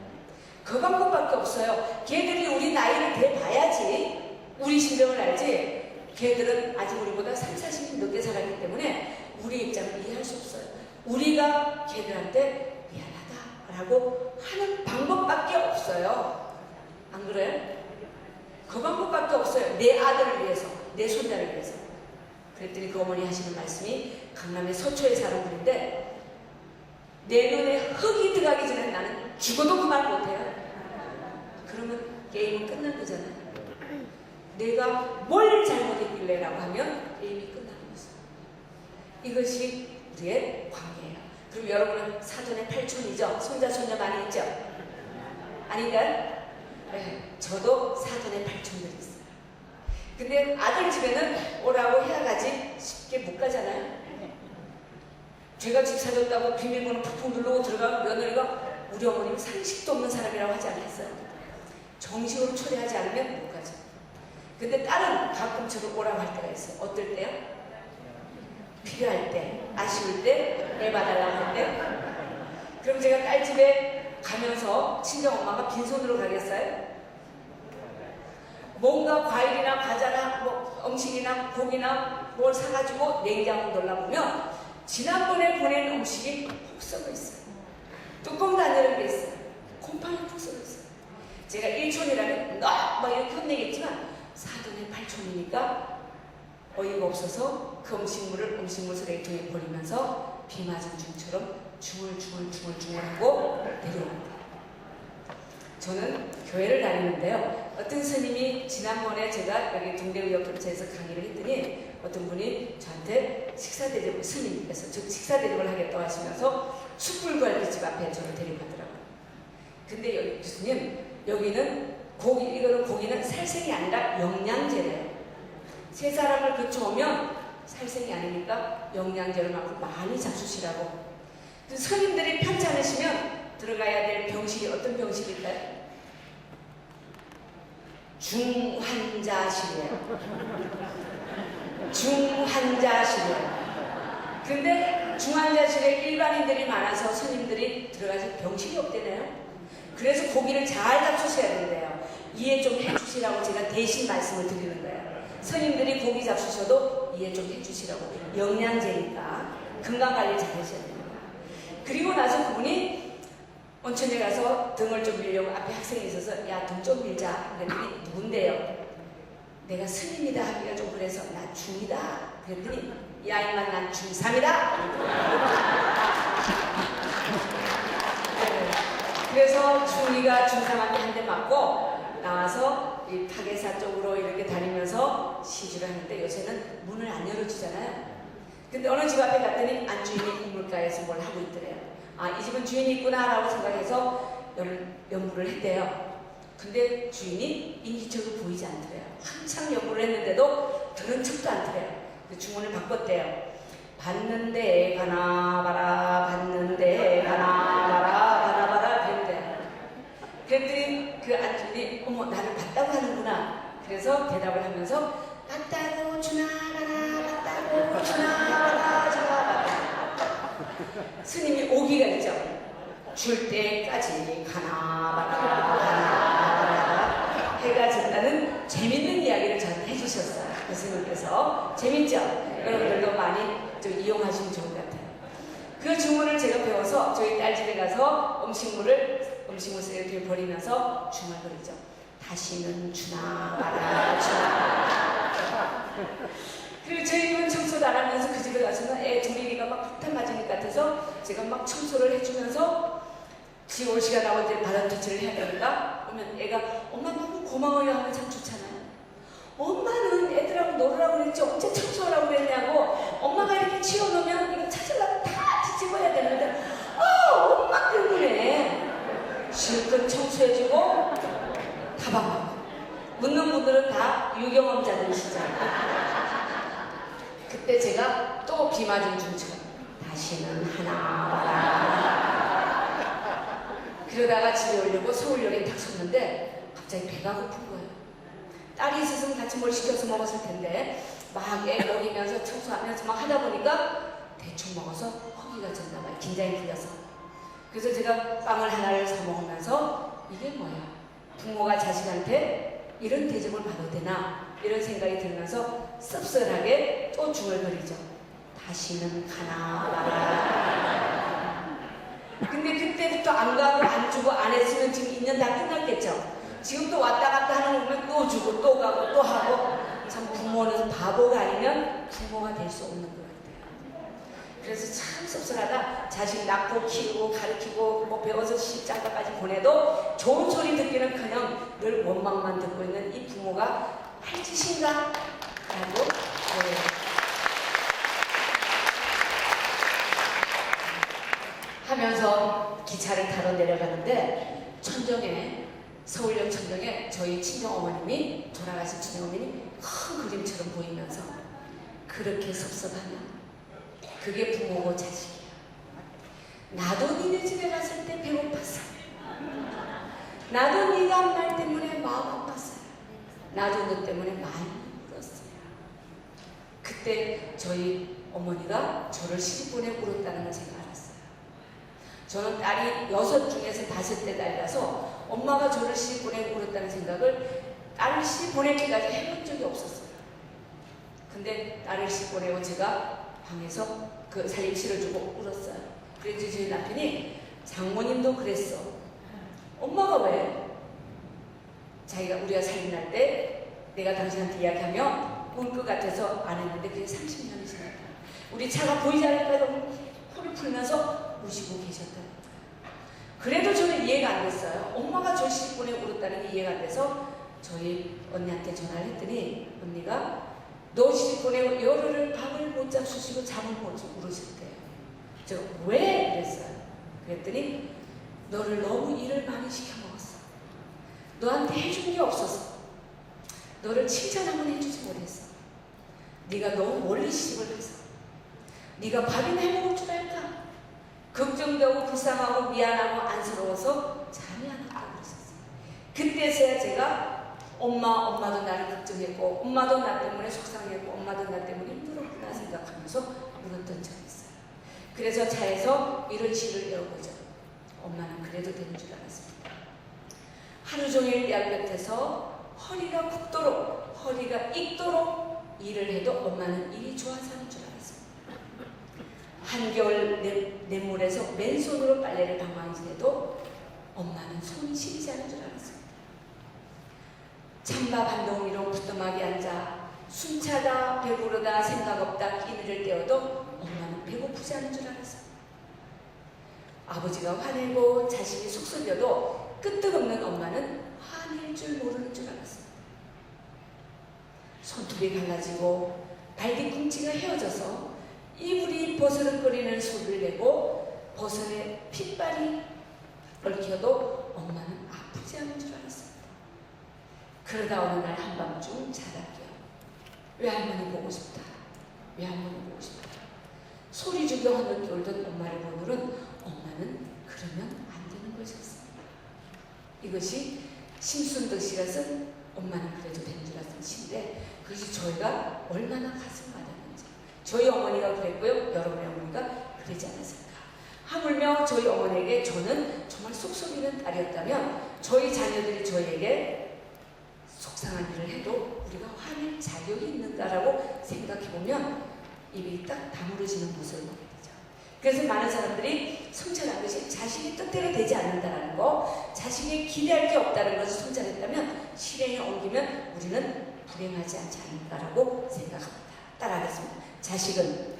그 방법밖에 없어요. 걔들이 우리 나이를 대봐야지 우리 심정을 알지. 걔들은 아직 우리보다 30, 40년 늦게 살았기 때문에 우리 입장을 이해할 수 없어요. 우리가 걔들한테 미안하다라고 하는 방법밖에 없어요. 안 그래요? 그 방법밖에 없어요. 내 아들을 위해서, 내 손자를 위해서. 그랬더니 그 어머니 하시는 말씀이 강남의 서초에 사는 분인데 내 눈에 흙이 들어가기 전에 나는 죽어도 그 말 못해요. 그러면 게임은 끝난 거잖아요. 내가 뭘 잘못했길래 라고 하면 게임이 끝나는 거죠. 이것이 우리의 관계예요. 그럼 여러분은 사돈의 8촌이죠? 손자 손녀 많이 있죠? 아닌가요? 네, 저도 사돈의 8촌들이 있어요. 근데 아들 집에는 오라고 해야 가지 쉽게 못 가잖아요. 제가 집 사줬다고 비밀번호 푹푹 누르고 들어가면 며느리가 우리 어머니는 상식도 없는 사람이라고 하지 않았어요. 정식으로 초대하지 않으면 못 가죠. 근데 딸은 가끔 저를 오라고 할 때가 있어요. 어떨 때요? 필요할 때, 아쉬울 때, 애 봐달라고 할 때. 그럼 제가 딸 집에 가면서 친정엄마가 빈손으로 가겠어요? 뭔가 과일이나 과자나 뭐 음식이나 고기나 뭘 사가지고 냉장고 놀라보면 지난번에 보낸 음식이 푹 썩어 있어요. 뚜껑도 안 열은 게 있어요. 곰팡이 푹 썩어 있어요. 제가 1촌이라면 막 이렇게 혼내겠지만 사돈의 8촌이니까 어이가 없어서 그 음식물 쓰레기통에 버리면서 비 맞은 중처럼 중얼중얼하고 내려옵니다. 저는 교회를 다니는데요. 어떤 스님이 지난번에 제가 여기 동대의협단체에서 강의를 했더니 어떤 분이 저한테 식사대접을 스님께서 식사대접을 하겠다고 하시면서 숯불구알집 앞에 저를 데려가더라고요. 근데 여기 교수님 여기는 이거는 고기는 살생이 아니라 영양제래요. 세 사람을 거쳐오면 살생이 아니니까 영양제를 많이 잡수시라고. 스님들이 편치 않으시면 들어가야 될 병실이 어떤 병실일까요? 중환자실이에요. 중환자실이에요. 근데 중환자실에 일반인들이 많아서 스님들이 들어가서 병실이 없대네요. 그래서 고기를 잘 잡수셔야 된대요. 이해 좀 해주시라고 제가 대신 말씀을 드리는 거예요. 스님들이 고기 잡수셔도 이해 좀 해주시라고. 영양제니까 건강관리 잘 하셔야 됩니다. 그리고 나서 그분이 온천에 가서 등을 좀 밀려고 앞에 학생이 있어서 야, 등 좀 밀자. 그랬더니 누군데요? 내가 스님이다 하기가 좀 그래서 나 중이다. 그랬더니 야, 인만 난 중3이다. 그래서 중이가 중3한테 한 대 맞고 나와서 이 파괴사 쪽으로 이렇게 다니면서 시주를 하는데 요새는 문을 안 열어주잖아요. 근데 어느 집 앞에 갔더니 안주인이 국물가에서 뭘 하고 있더래요. 아, 이 집은 주인이 있구나 라고 생각해서 연부를 했대요. 근데 주인이 인기척이 보이지 않더래요. 한참 연부를 했는데도 들은 척도 않더래요. 그 주문을 바꿨대요. 받는데 가나 봐라, 받는데 가나 봐라 그랬대요. 그랬더니 그 안주인이 어머, 나를 봤다고 하는구나. 그래서 대답을 하면서 봤다고 주나가나, 봤다고 주나가나, 주나가나. 스님이 오기가 있죠. 줄 때까지 가나 봐라 해가 졌다는 재밌는 이야기를 저한테 해주셨어요. 교수님께서. 재밌죠? 여러분들도 많이 좀 이용하시면 좋을 것 같아요. 그 주문을 제가 배워서 저희 딸 집에 가서 음식물 쓰레기를 버리면서 중얼거리죠. 다시는 주나 마라 주나. 그리고 저희 집은 청소도 안 하면서 그 집에 가서는 애 둘이가 막 폭탄 맞은 것 같아서 제가 막 청소를 해주면서 지 올 시간 나올 때 바닥 터치를 해야 되니까 오면 애가 엄마 너무 고마워요 하면 참 좋잖아요. 엄마는 애들하고 놀으라고 그랬지 언제 청소하라고 그랬냐고 엄마가 이렇게 치워놓으면 이거 찾으려고 다 뒤집어야 되는데 엄마 때문에 실컷 청소해주고 가방하고 묻는 분들은 다 유경험자들이시죠. 그때 제가 또 비 맞은 중처럼 다시는 하나 마라. 그러다가 집에 오려고 서울역에 딱 섰는데 갑자기 배가 고픈 거예요. 딸이 있었으면 같이 뭘 시켜서 먹었을 텐데 막 애 먹이면서 청소하면서 막 하다 보니까 대충 먹어서 허기가 졌나 봐요. 긴장이 풀려서. 그래서 제가 빵을 하나를 사 먹으면서 이게 뭐야? 부모가 자식한테 이런 대접을 받아도 되나? 이런 생각이 들면서 씁쓸하게 또 중얼거리죠. 다시는 가나 마라. 근데 그때부터 안 가고 안 주고 안 했으면 지금 2년 다 끝났겠죠. 지금 또 왔다 갔다 하는 거 보면 또 주고 또 가고 또 하고 참 부모는 바보가 아니면 부모가 될 수 없는 것 같아요. 그래서 참 씁쓸하다. 자식 낳고 키우고 가르치고 뭐 배워서 시집장가까지 보내도 좋은 소리 듣기는커녕 늘 원망만 듣고 있는 이 부모가 할 짓인가? 라고 하면서 기차를 타러 내려가는데 천정에 서울역 천정에 저희 친정어머님이 돌아가신 친정어머님이 큰 그림처럼 보이면서 그렇게 섭섭하면 그게 부모고 자식이야. 나도 니네 집에 갔을 때 배고팠어. 나도 네가 한 말 때문에 마음 아팠어요. 나도 너 때문에 많이 울었어요. 그때 저희 어머니가 저를 시집 보내고 울었다는 걸 제가 알았어요. 저는 딸이 6 중에서 5대 딸이라서 엄마가 저를 시집 보내고 울었다는 생각을 딸을 시집 보내기까지 해본 적이 없었어요. 근데 딸을 시집 보내고 제가 방에서 그 살림실을 주고 울었어요. 그래서 저희 남편이 장모님도 그랬어. 엄마가 왜? 자기가 우리가 살림날 때 내가 당신한테 이야기하면 울 것 같아서 안 했는데 그게 30년이 지났다. 우리 차가 보이지 않을까 너무 코를 풀면서 우시고 계셨다. 그래도 저는 이해가 안 됐어요. 엄마가 저 시집 보내고 울었다는 게 이해가 안 돼서 저희 언니한테 전화를 했더니 언니가 너 시집 보내고 열흘을 밥을 못 잡수시고 잠을 못 자고 울으셨대요. 제가 왜? 그랬어요. 그랬더니 너를 너무 일을 많이 시켜 먹었어. 너한테 해준 게 없어서 너를 칭찬 한번 해주지 못했어. 네가 너무 멀리 시집을 가서 네가 밥이나 해먹을 줄 알까? 걱정되고 불쌍하고 미안하고 안쓰러워서 잠이 안 왔다고 그러셨어요. 그때서야 제가 엄마도 나를 걱정했고 엄마도 나 때문에 속상했고 엄마도 나 때문에 힘들었구나 생각하면서 울었던 적이 있어요. 그래서 차에서 이런 시를 외워보죠. 엄마는 그래도 되는 줄 알았습니다. 하루 종일 얄볕에서 허리가 굽도록 허리가 익도록 일을 해도 엄마는 일이 좋아서 하는 줄 알았습니다. 한겨울 냇물에서 맨손으로 빨래를 방망이질해도 엄마는 손이 시리지 않은 줄 알았습니다. 찬밥 한 덩이로 부뚜막에 앉아 숨차다 배부르다 생각 없다 끼니를 때워도 엄마는 배고프지 않은 줄 알았습니다. 아버지가 화내고 자식이 속썩여도 끄떡없는 엄마는 화낼 줄 모르는 줄 알았습니다. 손톱이 갈라지고 발뒤꿈치가 헤어져서 이불이 버스럭거리는 소리를 내고 버선에 핏발이 얽혀도 엄마는 아프지 않은 줄 알았습니다. 그러다 어느 날 한밤중 자다게요. 외할머니 보고 싶다. 외할머니 보고 싶다. 소리 죽여 하늘게 울던 엄마를 보느른 엄마는 그러면 안 되는 것이었습니다. 이것이 심순덕 씨가 쓴 엄마는 그래도 되는 줄 알았던 시인데 그것이 저희가 얼마나 가슴 와닿는지 저희 어머니가 그랬고요. 여러분의 어머니가 그러지 않았을까. 하물며 저희 어머니에게 저는 정말 속 썩이는 딸이었다면 저희 자녀들이 저희에게 속상한 일을 해도 우리가 화낼 자격이 있는가라고 생각해보면 입이 딱 다물어지는 모습을 보게 되죠. 그래서 많은 사람들이 성찰한 것이 자식이 뜻대로 되지 않는다는 거, 자식이 기대할 게 없다는 것을 성찰했다면 실행에 옮기면 우리는 불행하지 않지 않을까라고 생각합니다. 따라하겠습니다. 자식은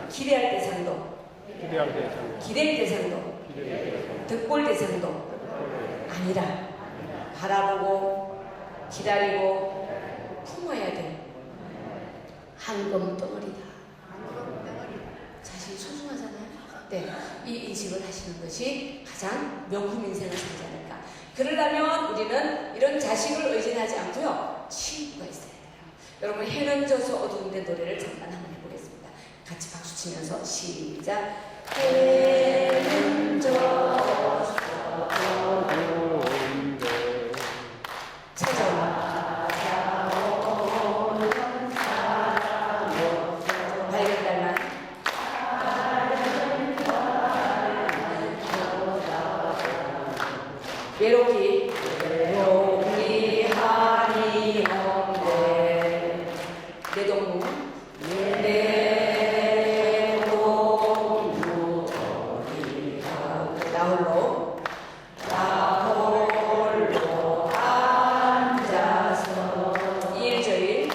기대할 대상도, 기대할 대상, 기댈 대상도, 득볼 대상도 아니라 바라보고 기다리고 품어야 될 한금 덩어리다. 자식이 소중하잖아요. 네, 이 인식을 하시는 것이 가장 명품 인생을 살지 않을까. 그러려면 우리는 이런 자식을 의존하지 않고요, 친구가 있어야 돼요. 여러분, 해는 져서 어두운데 노래를 잠깐 한번 해보겠습니다. 같이 박수 치면서 시작. 해는 져서 어두운데 찾아와 밝은 달만 외롭기 하니 없네 내 동무 나 홀로 앉아서 일저일을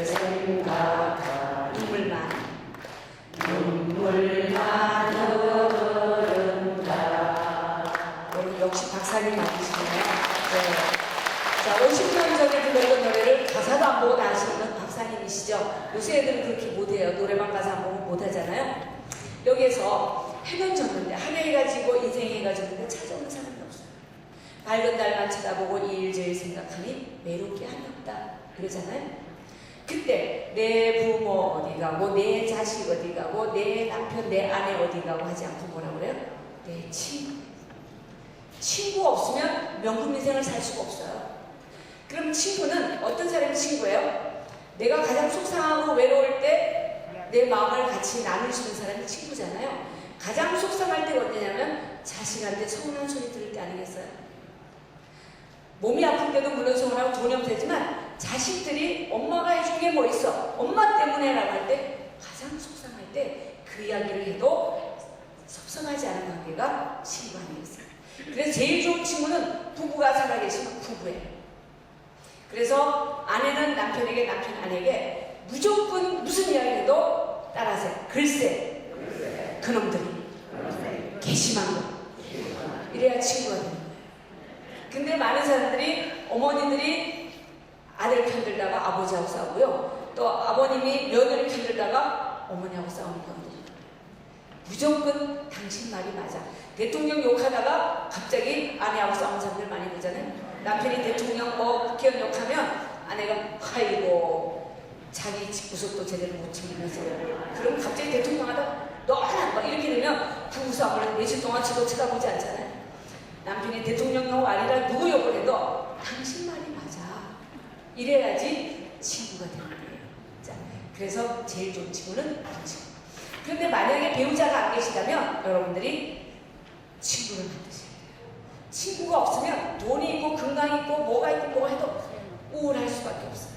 생각하 눈물만 흐른다. 오늘 역시 박사님 맞으시네요. 네. 자, 50년 전에 불렀던 노래를 가사도 안 보고 다 하시는 박사님이시죠. 요새 애들은 그렇게 못해요. 노래방 가사 안 보고 못하잖아요. 여기에서 해는 졌는데 한 해가 지고 인생해가 졌는데 찾아오는 사람이 없어요. 밝은 달만 쳐다보고 이일저일 생각하니 외롭게 한이 없다 그러잖아요. 그때 내 부모 어디 가고 내 자식 어디 가고 내 남편 내 아내 어디 가고 하지 않고 뭐라 그래요? 내 친구 없으면 명품 인생을 살 수가 없어요. 그럼 친구는 어떤 사람이 친구예요? 내가 가장 속상하고 외로울 때 내 마음을 같이 나눌 수 있는 사람이 친구잖아요. 가장 속상할 때가 언제냐면 자식한테 서운한 소리 들을 때 아니겠어요? 몸이 아플 때도 물론 서운하고 돈이 없지만 자식들이 엄마가 해준 게 뭐 있어? 엄마 때문에 라고 할 때 가장 속상할 때 그 이야기를 해도 섭섭하지 않은 관계가 친구 아니겠어요? 그래서 제일 좋은 친구는 부부가 살아계시면 부부예요. 그래서 아내는 남편에게 남편 아내에게 무조건 무슨 이야기 해도 따라하세요. 글쎄 그놈들이 괘씸한 거 이래야 친구가 되는 거예요. 근데 많은 사람들이 어머니들이 아들 편들다가 아버지하고 싸우고요, 또 아버님이 며느리 편들다가 어머니하고 싸우는 경우도 있어요. 무조건 당신 말이 맞아. 대통령 욕하다가 갑자기 아내하고 싸우는 사람들 많이 보잖아요. 남편이 대통령 국회의원 욕하면 아내가 아이고 자기 집구석도 제대로 못 챙기면서 그럼 갑자기 대통령 하다가 너는 막 이렇게 되면 부부 싸움을 4시 동안 저도 쳐다보지 않잖아요. 남편이 대통령 욕 아니라 누구 욕을 해도 당신 말이 맞아 이래야지 친구가 되는 거예요. 자, 그래서 제일 좋은 친구는 그 친구. 그런데 만약에 배우자가 안 계시다면 여러분들이 친구를 만드셔야 돼요. 친구가 없으면 돈이 있고 건강이 있고 뭐가 있고 뭐가 해도 우울할 수밖에 없어요.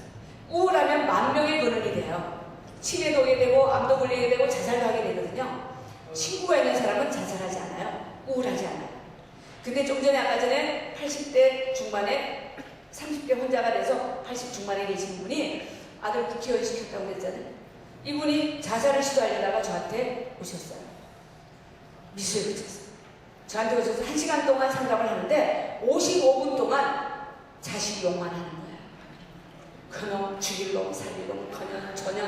우울하면 만명의 근원이 돼요. 치매도 오게 되고 암도 걸리게 되고 자살도 하게 되거든요. 친구가 있는 사람은 자살하지 않아요. 우울하지 않아요. 근데 좀 전에 아까 전에 80대 중반에 30대 혼자가 돼서 80 중반에 계신 분이 아들 국회의원 시켰다고 그랬잖아요. 이분이 자살을 시도하려다가 저한테 오셨어요. 미수에 그쳤어요. 저한테 오셔서 1시간 동안 상담을 하는데 55분 동안 자식 욕만 하는 거예요. 그놈 죽일 놈 살릴 놈 커녕 전혀.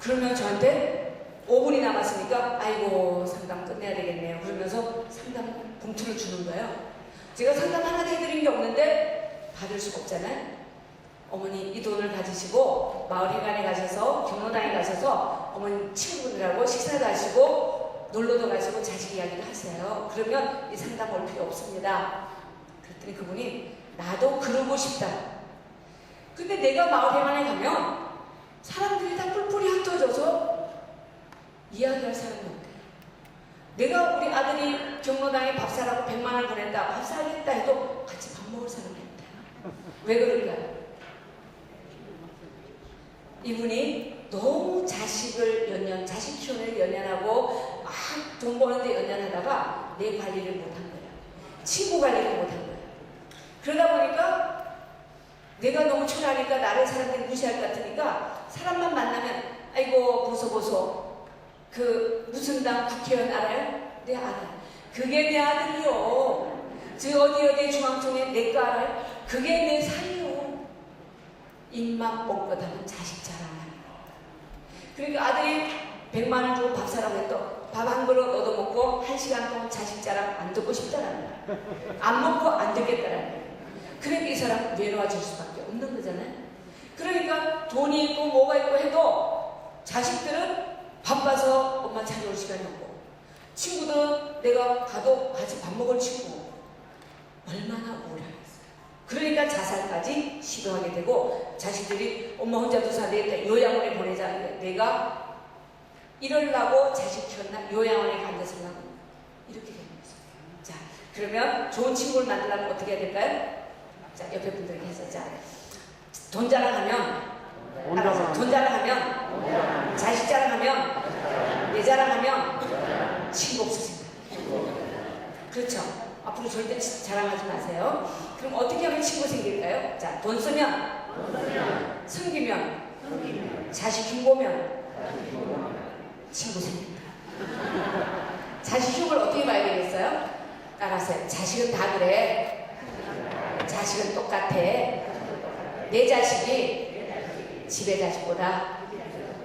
그러면 저한테 5분이 남았으니까 아이고 상담 끝내야 되겠네요. 그러면서 상담 봉투를 주는 거예요. 제가 상담 하나도 해드린 게 없는데 받을 수가 없잖아요. 어머니 이 돈을 가지시고 마을 회관에 가셔서 경로당에 가셔서 어머니 친구분들하고 식사도 하시고 놀러도 가시고 자식 이야기도 하세요. 그러면 이 상담 올 필요 없습니다. 그랬더니 그분이 나도 그러고 싶다. 근데 내가 마을 회관에 가면 사람들이 다 뿔뿔이 흩어져서 이야기할 사람이 없대요. 내가 우리 아들이 경로당에 밥 사라고 100만 원을 보냈다. 밥 사겠다 해도 같이 밥 먹을 사람이 없다. 왜 그럴까요? 이분이 너무 자식 키우는 연연하고 막 돈 버는데 연연하다가 내 관리를 못한 거야. 친구 관리를 못한 거야. 그러다 보니까 내가 너무 초라하니까 나를 사람들이 무시할 것 같으니까 사람만 만나면 아이고 보소 그 무슨 당 국회의원 알아요? 네 알아요. 그게 내 아들이요. 저 어디 중앙청에 내 거 알아요? 그게 내 살이요. 입만 뻥긋하면 자식 자랑하는 그러니까 아들이 100만 원 주고 밥 사라고 했더 밥 한 그릇 얻어먹고 1시간 동안 자식 자랑 안 듣고 싶다라는 거야. 안 먹고 안 듣겠다라는 거야. 그러니까 이 사람 외로워질 수밖에 없는 거잖아요. 그러니까 돈이 있고 뭐가 있고 해도 자식들은 바빠서 엄마 찾아올 시간이 없고 친구들 내가 가도 같이 밥 먹을 친구 얼마나 우울하겠어요. 그러니까 자살까지 시도하게 되고 자식들이 엄마 혼자 두서 안 되겠다 요양원에 보내자. 내가 이러려고 자식 키웠나 요양원에 간다서라고 이렇게 되는 거죠. 자 그러면 좋은 친구를 만들려면 어떻게 해야 될까요? 자 옆에 분들에게 해서 자 돈 자랑하면 돈 자랑하면 자식 자랑하면 내 자랑하면 친구 없어진다. 그렇죠. 앞으로 절대 자랑하지 마세요. 그럼 어떻게 하면 친구 생길까요? 자, 돈 쓰면, 숨기면, 자식 흉보면 친구 생긴다. 자식 흉을 어떻게 봐야 되겠어요? 따라하세요. 자식은 다 그래. 자식은 똑같아. 내 자식이 집의 자식보다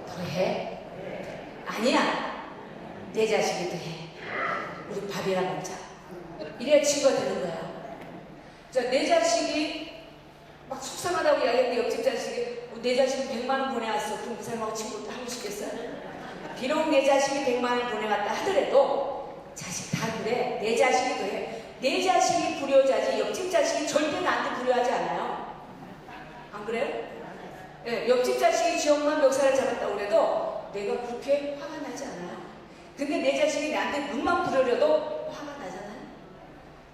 더해. 아니야. 내 자식이 더해. 우리 밥이나 먹자. 이래야 친구가 되는 거야. 자, 내 자식이 막 속상하다고 이야기했는데 옆집 자식이 내 자식이 100만 원 보내왔어. 그럼 그 사람하고 친구 하고 싶겠어요? 비록 내 자식이 100만 원 보내왔다 하더라도 자식 다 그래. 내 자식이 그래. 내 자식이 불효자지 옆집 자식이 절대 나한테 불효하지 않아요. 안 그래요? 네, 옆집 자식이 지역만 멱살을 잡았다고 그래도 내가 그렇게 화가 나지 않아요. 근데 내 자식이 나한테 눈만 부르려도 화가 나잖아요.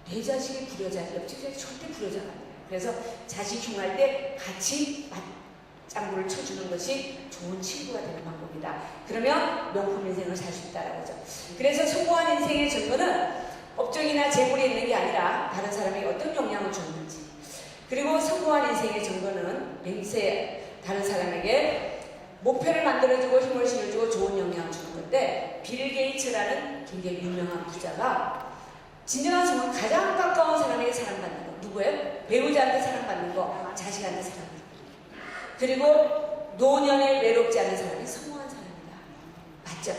내 자식이 불효자지 옆집 자식이 절대 불효자가 아니에요. 그래서 자식 흉할 때 같이 맞장구를 쳐주는 것이 좋은 친구가 되는 방법이다. 그러면 명품 인생을 살 수 있다는 거죠. 그래서 성공한 인생의 증거는 업적이나 재물이 있는 게 아니라 다른 사람에게 어떤 영향을 줬는지, 그리고 성공한 인생의 증거는 맹세 다른 사람에게 목표를 만들어주고 힘을 실어주고 좋은 영향을 주는 건데, 빌 게이츠라는 굉장히 유명한 부자가 진정한 성공은 가장 가까운 사람에게 사랑받는 거. 누구예요? 배우자한테 사랑받는 거, 자식한테 사랑받는 거. 그리고 노년에 외롭지 않은 사람이 성공한 사람이다. 맞죠?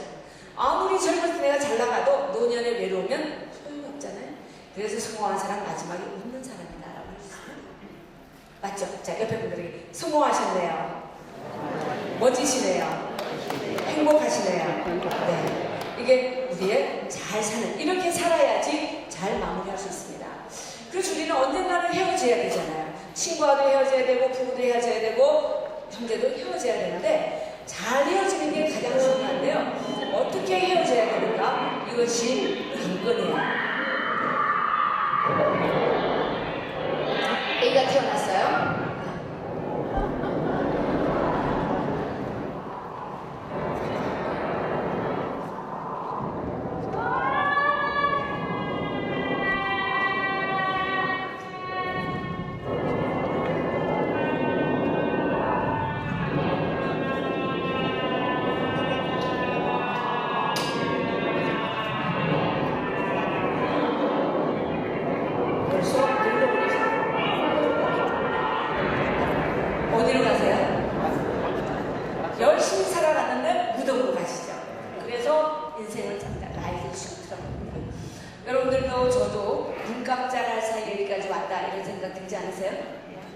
아무리 젊을 때 내가 잘 나가도 노년에 외로우면 소용이 없잖아요. 그래서 성공한 사람 마지막에 웃는 사람이다라고 했습니다. 맞죠? 자, 옆에 분들에게 성공하셨네요. 멋지시네요. 행복하시네요. 네. 이게 우리의 잘 사는, 이렇게 살아야지 잘 마무리할 수 있습니다. 그래서 우리는 언젠가는 헤어져야 되잖아요. 친구와도 헤어져야 되고, 부부도 헤어져야 되고, 형제도 헤어져야 되는데, 잘 헤어지는 게 가장 중요한데요. 어떻게 헤어져야 되는가? 이것이 관건이에요. 애가 태어났어요. 어디로 가세요? 열심히 살아갔는데 무덤으로 가시죠. 그래서 인생을 잡다 라이프 슈트랍니다. 여러분들도 저도 눈 깜짝 할 사이 여기까지 왔다 이런 생각 들지 않으세요?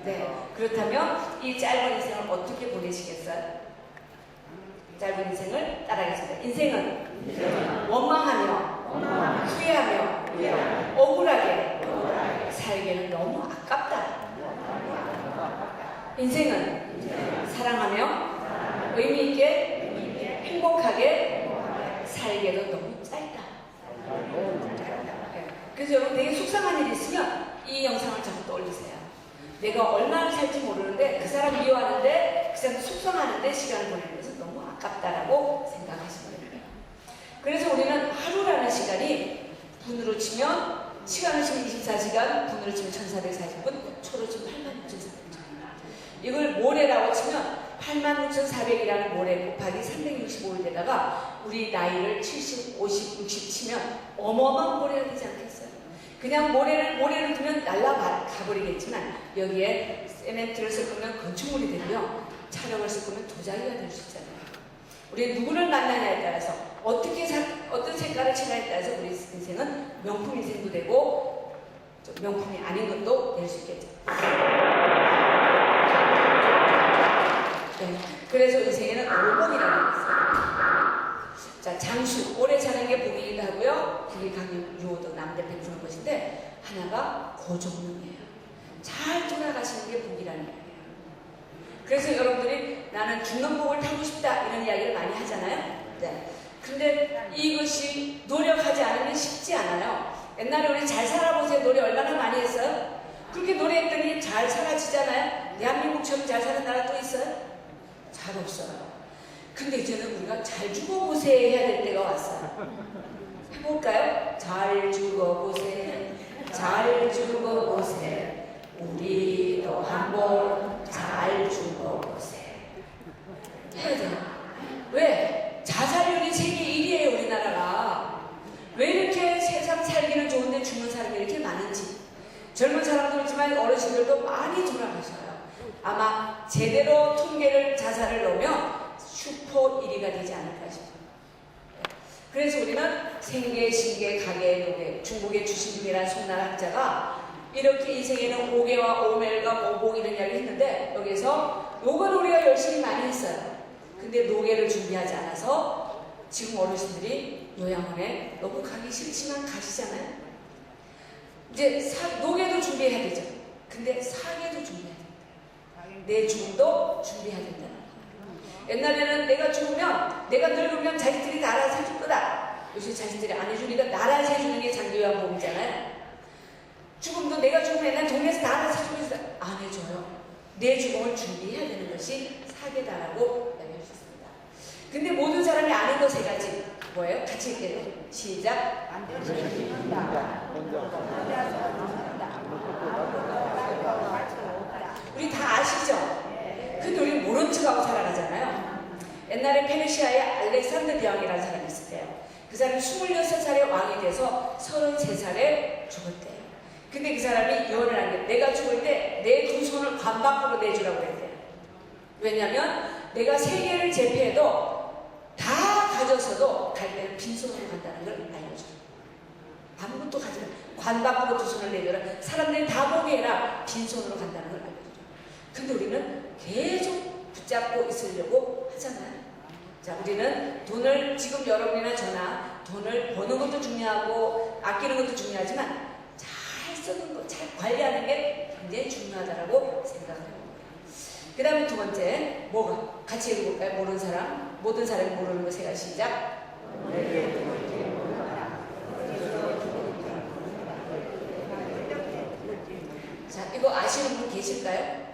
네. 그렇다면 이 짧은 인생을 어떻게 보내시겠어요? 짧은 인생을 따라가겠습니다. 인생은 원망하며 후회하며 억울하게 살기에는 너무 아깝다. 인생은 사랑하며 의미있게 행복하게 살기에도 너무 짧다. 그래서 여러분 되게 속상한 일이 있으면 이 영상을 자꾸 떠올리세요. 내가 얼마나 살지 모르는데 그 사람 미워하는데 그 사람 속상하는데 시간을 보내는 것은 너무 아깝다라고 생각하시면 됩니다. 그래서 우리는 하루라는 시간이 분으로 치면 시간을 치면 24시간, 분으로 치면 1440분, 초로 치면 86,400분. 이걸 모래라고 치면 86,400이라는 모래 곱하기 365일에다가 우리 나이를 70, 50, 60 치면 어마어마한 모래가 되지 않겠어요? 그냥 모래를 두면 날아가버리겠지만 여기에 세멘트를 섞으면 건축물이 되고요. 촬영을 섞으면 도자기가 될 수 있잖아요. 우리 누구를 만나냐에 따라서 어떤 색깔을 칠하냐에 따라서 우리 인생은 명품 인생도 되고 명품이 아닌 것도 될 수 있겠죠. 네. 그래서 인생에는 올복이라는 게 있어요. 자, 장수, 오래 사는 게 복이기도 하고요. 불리강림, 유호도 남대편 주는 것인데 하나가 고종능이에요. 잘 돌아가시는 게 복이라는 이야기예요. 그래서 여러분들이 나는 죽는 복을 타고 싶다 이런 이야기를 많이 하잖아요. 네. 근데 이것이 노력하지 않으면 쉽지 않아요. 옛날에 우리 잘 살아보세요. 노래 얼마나 많이 했어요? 그렇게 노래했더니 잘 살아지잖아요. 대한민국처럼 잘 사는 나라 또 있어요? 잘 없어요. 근데 이제는 우리가 잘 죽어보세요 해야 될 때가 왔어요. 해볼까요? 잘 죽어보세요. 잘 죽어보세요. 우리도 한번 잘 죽어보세요. 해야 돼요. 왜? 자살률이 세계 1위예요 우리나라가. 왜 이렇게 세상 살기는 좋은데 죽는 사람이 이렇게 많은지. 젊은 사람도 있지만 어르신들도 많이 돌아가셔요. 아마 제대로 통계를 자살을 넣으면 슈퍼 1위가 되지 않을까 싶어요. 그래서 우리는 생계, 신계, 가계, 노계, 중국의 주신님이라는 송나라 학자가 이렇게 인생에는 오계와 오멜과 오복 이런 이야기 했는데 여기서 요건 우리가 열심히 많이 했어요. 근데 노계를 준비하지 않아서 지금 어르신들이 요양원에 너무 가기 싫지만 가시잖아요. 이제 노계도 준비해야 되죠. 근데 사계도 준비해야 된다. 내 죽음도 준비해야 된다. 옛날에는 내가 죽으면, 내가 늙으면 자식들이 다 알아서 해줄 거다. 요새 자식들이 안 해주니까 나라서 해주는 게 장기요양보험이잖아요. 죽음도 내가 죽으면 옛날 동네에서 다 알아서 해주고 있어요. 안 해줘요. 내 죽음을 준비해야 되는 것이 사계다라고 이야기할 수 있습니다. 근데 모든 사람이 아는 거 세 가지. 뭐예요? 같이 읽게요. 시작. 안 되는 우리 다 아시죠? 근데 우리 모른 척하고 살아가잖아요. 옛날에 페르시아에 알렉산더 대왕이라는 사람이 있을 때요. 그 사람이 26살에 왕이 돼서 33살에 죽었대요. 근데 그 사람이 예언을 한 게 내가 죽을 때 내 두 손을 관 밖으로 내주라고 그랬대요. 왜냐면 내가 세계를 제패해도 다 가져서도 갈 때는 빈손으로 간다는 걸 알려줘요. 아무것도 가지면 관 밖으로 두 손을 내줘라. 사람들이 다 보게 해라. 빈손으로 간다는 걸 알려줘요. 근데 우리는 계속 붙잡고 있으려고 하잖아요. 자, 우리는 돈을 지금 여러분이나 저나 돈을 버는 것도 중요하고 아끼는 것도 중요하지만 잘 쓰는 것, 잘 관리하는 게 굉장히 중요하다고 생각을 합니다. 그 다음에 두 번째, 뭐가? 같이 읽어볼까요? 모르는 사람, 모든 사람이 모르는 거 제가 시작. 자, 이거 아시는 분 계실까요?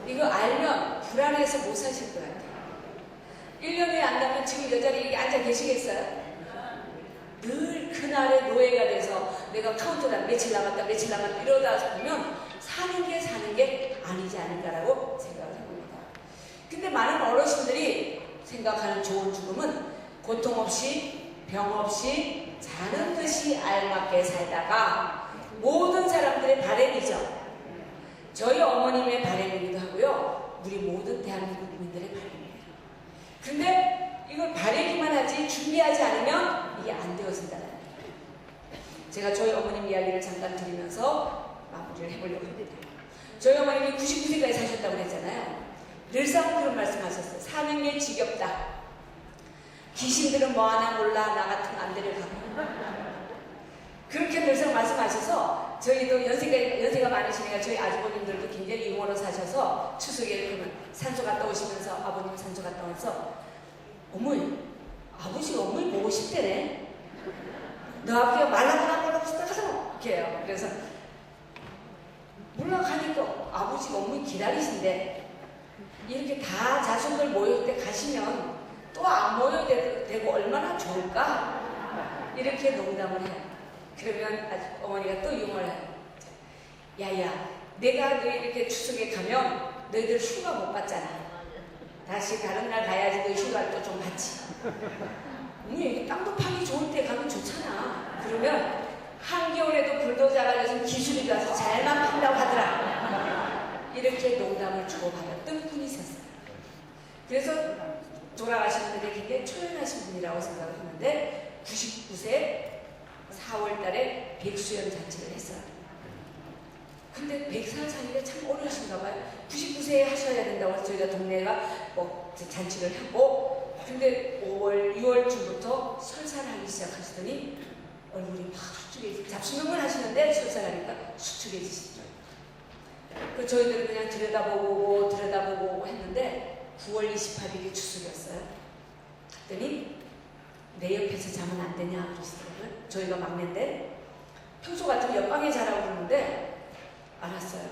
이거 알면 불안해서 못 사실 것 같아요. 1년 후에 안다면 지금 이 자리에 앉아 계시겠어요? 늘 그날의 노예가 돼서 내가 카운터다 며칠 남았다 이러다 보면 사는 게 아니지 않을까라고 생각을 해봅니다. 근데 많은 어르신들이 생각하는 좋은 죽음은 고통 없이 병 없이 자는 듯이 알맞게 살다가 모든 사람들의 바람이죠. 저희 어머님의 바람이기도 하고요. 우리 모든 대한민국 국민들의 바람이에요. 근데 이걸 바라기만 하지 준비하지 않으면 이게 안 되어진다는 거예요. 제가 저희 어머님 이야기를 잠깐 드리면서 마무리를 해보려고 합니다. 저희 어머님이 99세까지 사셨다고 그랬잖아요. 늘상 그런 말씀하셨어요. 사는 게 지겹다. 귀신들은 뭐하나 몰라. 나 같은 안 데려가고. 그렇게 늘상 말씀하셔서 저희도 연세가 많으시니까 저희 아주버님들도 굉장히 유머로 사셔서 추석에 그러면 산소 갔다 오시면서 아버님 산소 갔다 와서 어머니 아버지가 어머니 보고 싶대네. 너 아버지가 말라고 가서 이렇게 해요. 그래서 물러가니까 아버지가 어머니 기다리신데 이렇게 다 자손들 모일 때 가시면 또 안 모여도 되고 얼마나 좋을까? 이렇게 농담을 해요. 그러면 어머니가 또 유머를 해요. 야야, 내가 너희 이렇게 추석에 가면 너희들 휴가 못 받잖아. 다시 다른 날 가야지 너희 휴가를 또 좀 받지. 어머니 땅도 파기 좋을 때 가면 좋잖아. 그러면 한겨울에도 불도자가 요즘 기술이 가서 잘만 판다고 하더라. 이렇게 농담을 주고받았던 분이셨어요. 그래서 돌아가신 분이 굉장히 초연하신 분이라고 생각을 했는데 99세 4월 달에 백수연 잔치를 했어요. 근데 100살 사기가 참 어려우신가 봐요. 99세에 하셔야 된다고 해서 저희가 동네가 뭐 잔치를 하고 근데 5월, 6월쯤부터 설사를 하기 시작하시더니 얼굴이 막 수축해지고 잡수능을 하시는데 설사하니까 수축해지시더라고요. 그 저희들은 그냥 들여다보고 했는데 9월 28일이 추석이었어요. 그랬더니 내 옆에서 자면 안 되냐 그러시더라고요. 저희가 막내인데 평소 같으면 옆방에 자라고 그러는데 알았어요.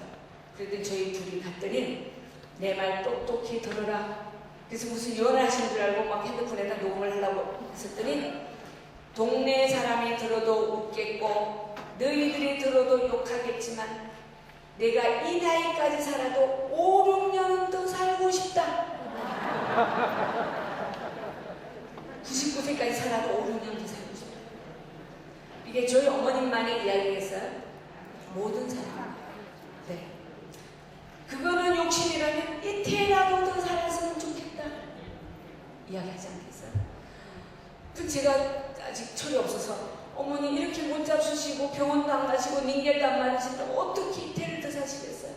그랬더니 저희 둘이 갔더니 내 말 똑똑히 들어라. 그래서 무슨 유언을 하시는 줄 알고 막 핸드폰에다 녹음을 하려고 했었더니 동네 사람이 들어도 웃겠고 너희들이 들어도 욕하겠지만 내가 이 나이까지 살아도 5, 6년 더 살고 싶다. 99세까지 살아도 5, 6년 더 살고 싶다. 이게 저희 어머님만의 이야기겠어요? 모든 사람. 네. 그거는 욕심이라면 이태라도 더 살았으면 좋겠다. 이야기하지 않겠어요? 그 제가 아직 철이 없어서 어머니 이렇게 못 잡수시고 병원도 안 가시고 닌겔도 안 맞으신다고 어떻게 이태를 더 사시겠어요?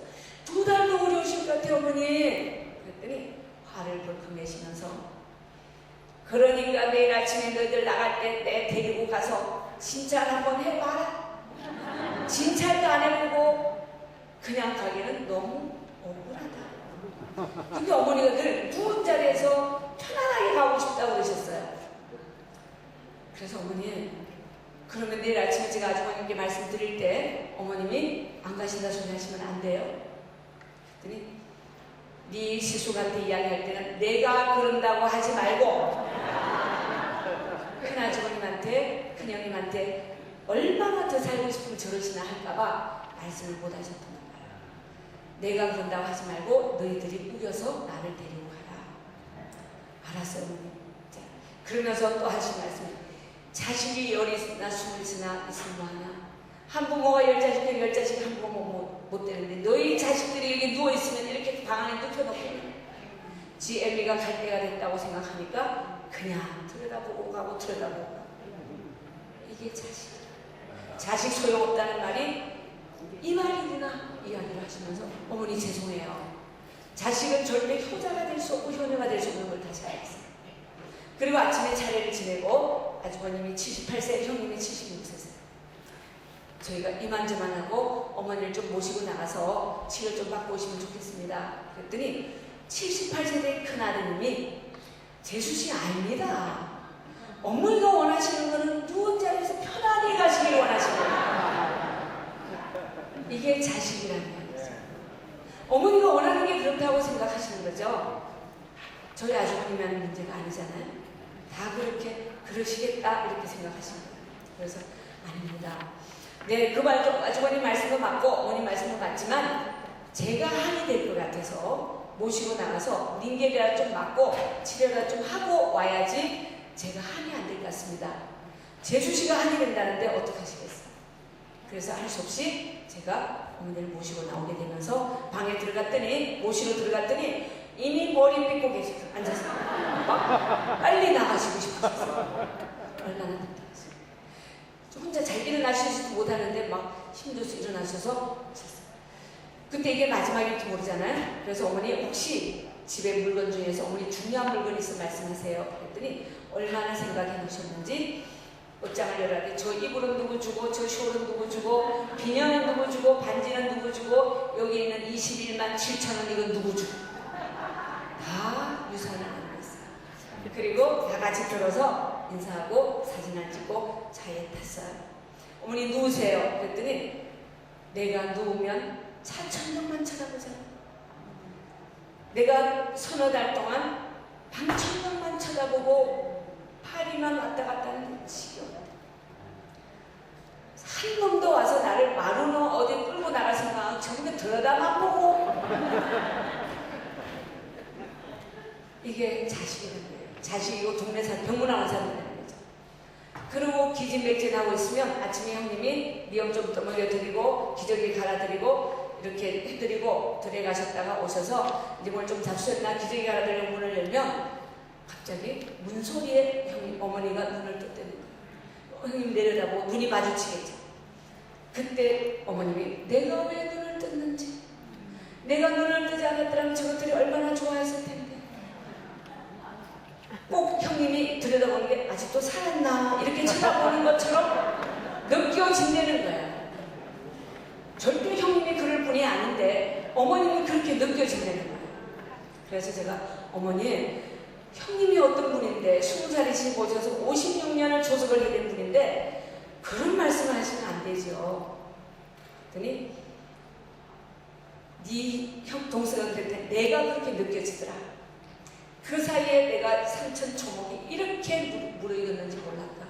2달도 어려우실 것 같아요 어머니. 그랬더니 화를 벌컥 내시면서 그러니까 내일 아침에 너희들 나갈 때 내 데리고 가서 진찰 한번 해봐라. 진찰도 안 해보고 그냥 가기는 너무 억울하다. 근데 어머니가 늘 누운 자리에서 편안하게 가고 싶다고 그러셨어요. 그래서 어머니 그러면 내일 아침에 제가 아주머님께 말씀드릴 때 어머님이 안 가신다 소리 하시면 안 돼요. 그랬더니 네 시숙한테 이야기할 때는 내가 그런다고 하지 말고 큰아주머님한테 큰형님한테 얼마나 더 살고 싶으면 저러시나 할까봐 말씀을 못 하셨던 거예요. 내가 그런다고 하지 말고 너희들이 우겨서 나를 데리고 가라. 알았어요 어머니. 자, 그러면서 또 하신 말씀이 자식이 10이나 20이나 있으면 뭐하냐. 한 부모가 10자식 되면 10자식 한 부모 못 되는데 너희 자식들이 여기 누워있으면 이렇게 방 안에 눕혀놓고 지 애미가 갈 때가 됐다고 생각하니까 그냥 들여다보고 가고 들여다보고 가고. 이게 자식 소용없다는 말이 이 말이구나 이야기를 하시면서 어머니 죄송해요. 자식은 절대 효자가 될 수 없고 효녀가 될 수 없는 걸 다시 알겠어요. 그리고 아침에 차례를 지내고 아주버님이 78세, 형님이 76세세요. 저희가 이만저만하고 어머니를 좀 모시고 나가서 치료 좀 받고 오시면 좋겠습니다. 그랬더니 78세 된 큰아드님이 재수씨 아닙니다. 어머니가 원하시는 거는 누운 자리에서 편하게 가시길 원하시는 거예요. 이게 자식이라는 거죠. 어머니가 원하는 게 그렇다고 생각하시는 거죠. 저희 아주버님이라는 문제가 아니잖아요. 다 그렇게 그러시겠다 이렇게 생각하시는 거예요. 그래서 아닙니다. 네, 그 말도 아주버님 말씀도 맞고 어머님 말씀도 맞지만 제가 한이 될 것 같아서 모시고 나가서 닌겔이라 좀 맞고 치료라 좀 하고 와야지 제가 한이 안 될 것 같습니다. 재수씨가 한이 된다는데 어떡하시겠어요? 그래서 할 수 없이 제가 어머니를 모시고 나오게 되면서 방에 들어갔더니 모시러 들어갔더니 이미 머리 빗고 계시고 앉아서 막 빨리 나가시고 싶으셨어요. 얼마나 답답하세요. 혼자 잘 일어나시지도 못하는데 막 힘들어서 일어나셔서 근데 이게 마지막일지 모르잖아요. 그래서 어머니 혹시 집에 물건 중에서 어머니 중요한 물건 있으면 말씀하세요. 그랬더니 얼마나 생각해 놓으셨는지 옷장을 열었는데 저 이불은 누구 주고 저 숄은 누구 주고 비녀는 누구 주고 반지는 누구 주고 여기 있는 21만 7천원 이건 누구 주고 다 유산을 남겼어요. 그리고 다 같이 들어서 인사하고 사진 안 찍고 차에 탔어요. 어머니 누우세요. 그랬더니 내가 누우면 4,000명만 쳐다보잖아. 내가 서너 달 동안 반천명만 쳐다보고 파리만 왔다 갔다 하는 지겨워. 한 놈도 와서 나를 마루너 어디 끌고 나가서만 저렇게 들여다만 보고 이게 자식이라는 거예요. 자식이고 동네 산 병문안 산다는 거죠. 그리고 기진맥진하고 있으면 아침에 형님이 미역 좀 떠먹여드리고 기저귀 갈아드리고 이렇게 해드리고 들에 가셨다가 오셔서 이제 뭘 좀 잡수셨나 기저귀 갈아드리고 문을 열면 갑자기 문소리에 형님 어머니가 눈을 떴다는 거예요. 형님 내려다보고 눈이 마주치겠죠. 그때 어머님이 내가 왜 눈을 떴는지, 내가 눈을 뜨지 않았더라면 저것들이 얼마나 좋아했을 텐데. 꼭 형님이 들여다보는 게 아직도 살았나 이렇게 쳐다보는 것처럼 느껴진다는 거야. 절대 형님이 그럴 분이 아닌데 어머님이 그렇게 느껴진다는 거야. 그래서 제가 어머니, 형님이 어떤 분인데 20살이신 모셔서 56년을 조석을 해야 된 분인데 그런 말씀을 하시면 안 되죠. 그랬더니 네 형 동생은 그랬더니 내가 그렇게 느껴지더라. 그 사이에 내가 산천 초목이 이렇게 무르익었는지 몰랐다.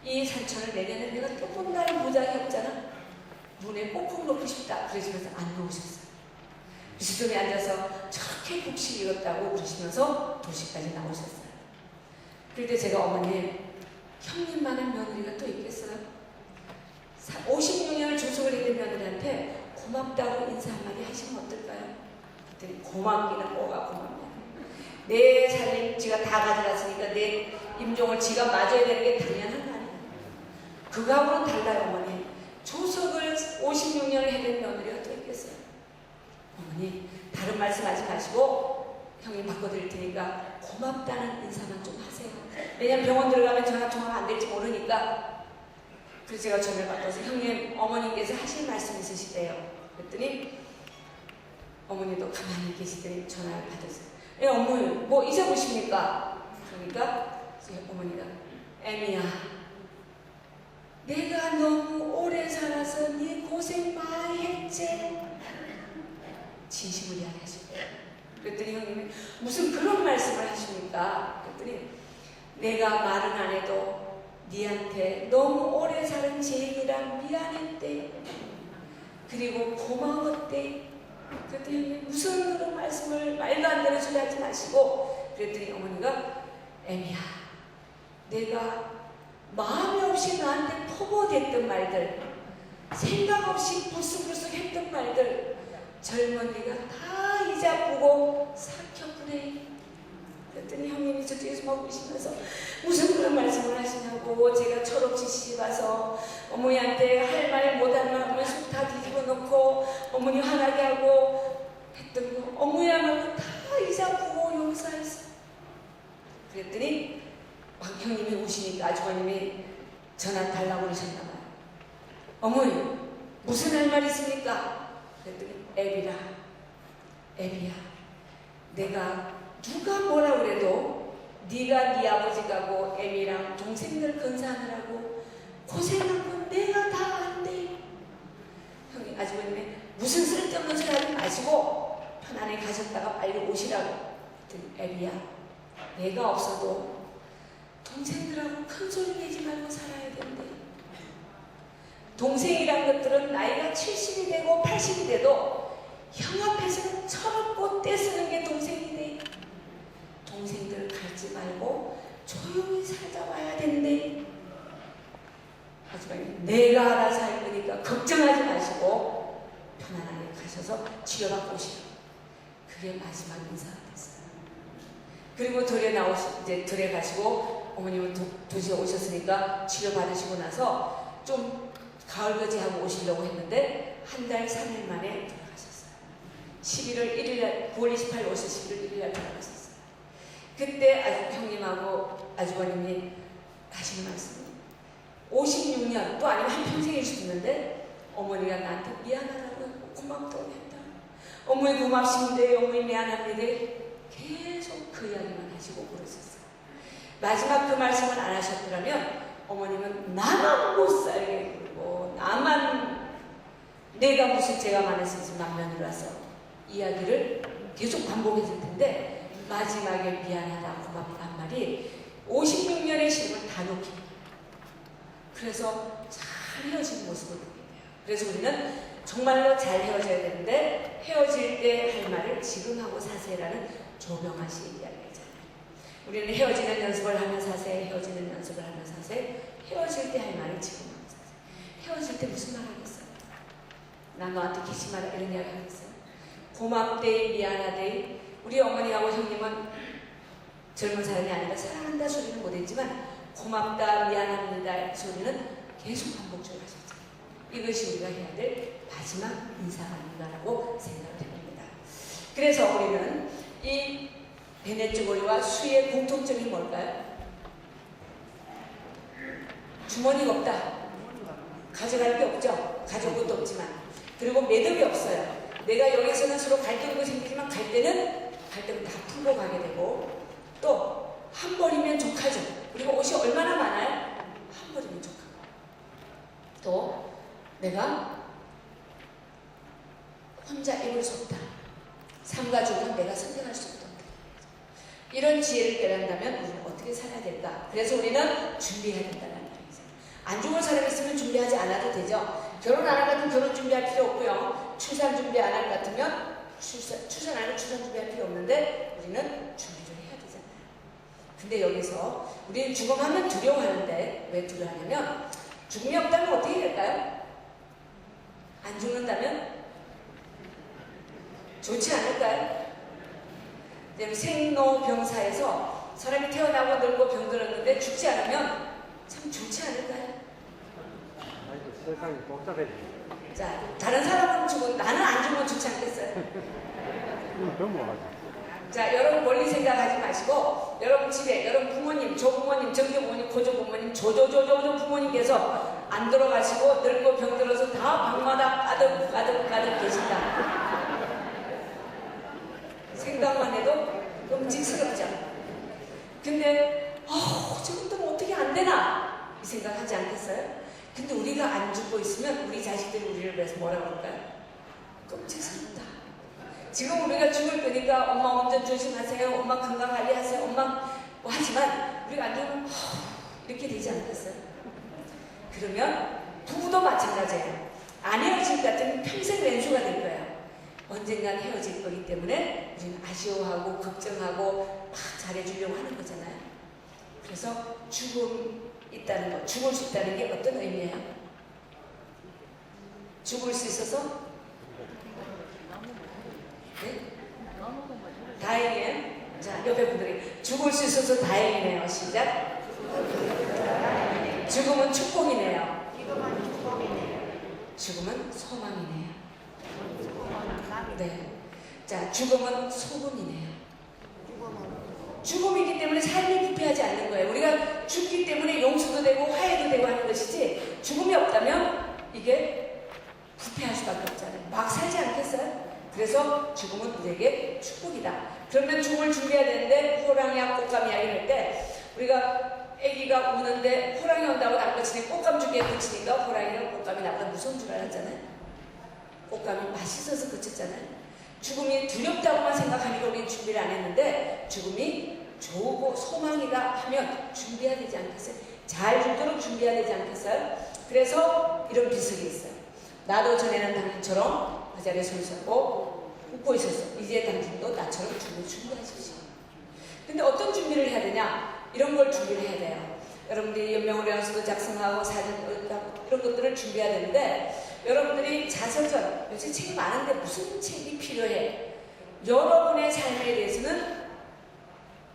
이 산천을 내년에 내가 또 본다는 보장이 없잖아. 눈에 꼭꼭 넣고 싶다. 그러시면서 안 놓으셨어요. 주점에 앉아서 저렇게 국시 익었다고 그러시면서 도시까지 나오셨어요. 그럴 때 제가 어머니, 형님만의 며느리가 또 있겠어요? 56년을 조석을 했던 며느리한테 고맙다고 인사 한마디 하시면 어떨까요? 그랬더니 고맙기는 뭐가 고맙냐. 내 살림 지가 다 가져갔으니까 내 임종을 지가 맞아야 되는 게 당연한 거 아니에요. 그거하고는 달라요. 어머니, 조석을 56년을 해낸 며느리가 또 있겠어요? 어머니, 다른 말씀하지 마시고 형님 바꿔드릴 테니까 고맙다는 인사만 좀 하세요. 왜냐면 병원 들어가면 전화 통화가 안 될지 모르니까. 그래서 제가 전화를 받아서 형님, 어머님께서 하실 말씀 있으시대요. 그랬더니 어머니도 가만히 계시더니 전화를 받으세요. 예, 어머니, 뭐 잊어보십니까? 그러니까 어머니가, 애미야, 내가 너무 오래 살아서 네 고생 많이 했지? 진심을 이야기하시고. 그랬더니 형님이 무슨 그런 말씀을 하십니까? 그랬더니 내가 말은 안 해도 니한테 너무 오래 사는 제인이랑 미안했대. 그리고 고마웠대. 그랬더니 형님 무슨 그런 말씀을 말도 안 되는 소리 하지 마시고. 그랬더니 어머니가, 애미야, 내가 마음이 없이 나한테 포보됐던 말들, 생각 없이 불쑥불쑥 했던 말들 젊은이가 다 잊어보고 삭혔구래. 그랬더니 형님이 저쪽에서 막 보시면서 무슨 그런 말씀을 하시냐고. 제가 철없이 시집 와서 어머니한테 할 말 못할 말 하면 속 다 뒤집어 놓고 어머니 화나게 하고 했던 거 어머니야말로 다 잊어보고 용서했어. 그랬더니 막 형님이 오시니까 아주버님이 전화 달라고 그러셨나봐요. 어머니, 무슨 할 말 있습니까? 그랬더니 애비야, 내가 누가 뭐라 그래도 네가 네 아버지가고 애미랑 동생들 건사하느라고 고생한 건 내가 다 안돼. 형님, 아주버님이 무슨 쓸데없는 소리 하지 마시고 편안히 가셨다가 빨리 오시라고. 그랬더니 애비야, 내가 없어도 동생들하고 큰 소리 내지 말고 살아야 된대. 동생이란 것들은 나이가 70이 되고 80이 돼도 형 앞에서는 철없고 떼쓰는 게 동생이네. 동생들 갈지 말고 조용히 살다 와야 된대. 하지만 내가 알아서 할 거니까 걱정하지 마시고 편안하게 가셔서 치료받고 오시라. 그게 마지막 인사가 됐어요. 그리고 들에 가시고 어머님은 도시에 오셨으니까 치료받으시고 나서 좀 가을거지하고 오시려고 했는데 한 달 3일 만에 돌아가셨어요. 11월 1일날 9월 28일 오셔서 11월 1일날 돌아가셨어요. 그때 형님하고 아주버님이 하시는 말씀이 56년 또 아니면 한평생일 수도 있는데 어머니가 나한테 미안하다고 고맙다고 했다. 어머니 고맙습니다. 어머니 미안합니다. 계속 그 이야기만 하시고 그러셨어요. 마지막 그 말씀을 안 하셨더라면 어머님은 나만 못 살게 굴고 나만 내가 무슨 죄가 많았는지 만면을 와서 이야기를 계속 반복했을 텐데 마지막에 미안하다 고맙다 한 말이 56년의 시름을 다 놓깁니다. 그래서 잘 헤어지는 모습을 보게 돼요. 그래서 우리는 정말로 잘 헤어져야 되는데 헤어질 때 할 말을 지금 하고 사세라는 조병아 씨 이야기가 있잖아요. 우리는 헤어지는 연습을 하며 사세, 헤어지는 연습을 하며 사세, 헤어질 때 할 말을 지금 하고 사세. 헤어질 때 무슨 말 하겠어요? 나 너한테 기지 마라 이런 이야기 하겠어요? 고맙대, 미안하대. 우리 어머니하고 형님은 젊은 사람이 아니라 사랑한다 소리는 못했지만 고맙다, 미안합니다 소리는 계속 반복적으로 하셨죠. 이것이 우리가 해야 될 마지막 인사가 아닌가라고 생각을 해봅니다. 그래서 우리는 이 베네쪼고리와 수의 공통점이 뭘까요? 주머니가 없다. 가져갈 게 없죠. 가져올 것도 없지만. 그리고 매듭이 없어요. 내가 여기서는 서로 갈등이 생기지만 갈 때는 다 풀고 가게 되고 또 한 벌이면 족하죠. 그리고 옷이 얼마나 많아요? 한 벌이면 족하고 또 내가 혼자 입을 수 없다. 삶과 죽음은 내가 선택할 수 없다. 이런 지혜를 깨닫는다면 우리는 어떻게 살아야 될까? 그래서 우리는 준비해야 된다는 말이죠. 안 죽을 사람이 있으면 준비하지 않아도 되죠. 결혼 안 할 같으면 결혼 준비할 필요 없고요. 출산 준비 안 할 것 같으면 출산 안 하면 출산 준비할 필요 없는데 우리는 준비 좀 해야 되잖아요. 근데 여기서 우리는 죽음하면 두려워하는데 왜 두려워하냐면 죽음이 없다면 어떻게 될까요? 안 죽는다면 좋지 않을까요? 생로병사에서 사람이 태어나고 늙고 병들었는데 죽지 않으면 참 좋지 않을까요? 세상이 복잡해. 자, 다른 사람은 죽고 나는 안 죽으면 좋지 않겠어요? 넘어가죠. 자, 여러분 멀리 생각하지 마시고 여러분 집에 여러분 부모님, 조부모님, 정조부모님, 고조부모님, 조조조조조 부모님께서 안 돌아가시고 늙고 병들어서 다 방마다 가득 계신다. 생각만 해도 끔찍스럽죠. 근데 저분들은 어떻게 안 되나 이 생각하지 않겠어요? 근데 우리가 안 죽고 있으면 우리 자식들이 우리를 위해서 뭐라고 할까요? 끔찍스럽다. 지금 우리가 죽을 거니까 엄마 운전 조심하세요. 엄마 건강 관리하세요. 엄마 뭐 하지만 우리가 안 죽으면 이렇게 되지 않겠어요? 그러면 부부도 마찬가지예요. 안 헤어질 것 같으면 평생 왼수가 될 거예요. 언젠간 헤어질 거기 때문에 우리는 아쉬워하고 걱정하고 막 잘해주려고 하는 거잖아요. 그래서 죽음 있다는 거, 죽을 수 있다는 게 어떤 의미예요? 죽을 수 있어서? 네? 다행이에요. 자, 옆에 분들이 죽을 수 있어서 다행이네요. 시작. 죽음은 축복이네요. 죽음은 소망이네요. 네. 자, 죽음은 소금이네요. 죽음이기 때문에 삶이 부패하지 않는 거예요. 우리가 죽기 때문에 용서도 되고 화해도 되고 하는 것이지 죽음이 없다면 이게 부패할 수밖에 없잖아요. 막 살지 않겠어요? 그래서 죽음은 우리에게 축복이다. 그러면 죽음을 준비해야 되는데 호랑이와 꽃감 이야기를 할 때 우리가 아기가 우는데 호랑이 온다고 남겨치니 꽃감 주기에 그치니까 호랑이는 꽃감이 나보다 무서운 줄 알았잖아요. 꽃감이 맛있어서 그쳤잖아요. 죽음이 두렵다고만 생각하니까 우리는 준비를 안 했는데 죽음이 좋고 소망이다 하면 준비해야 되지 않겠어요? 잘 죽도록 준비해야 되지 않겠어요? 그래서 이런 비석이 있어요. 나도 전에는 당신처럼 그 자리에 서 있었고 웃고 있었어. 이제 당신도 나처럼 죽을 준비하십시오. 근데 어떤 준비를 해야 되냐? 이런 걸 준비를 해야 돼요. 여러분들이 연명을 외워서도 작성하고 사진 이런 것들을 준비해야 되는데 여러분들이 자서전, 요새 책이 많은데 무슨 책이 필요해? 여러분의 삶에 대해서는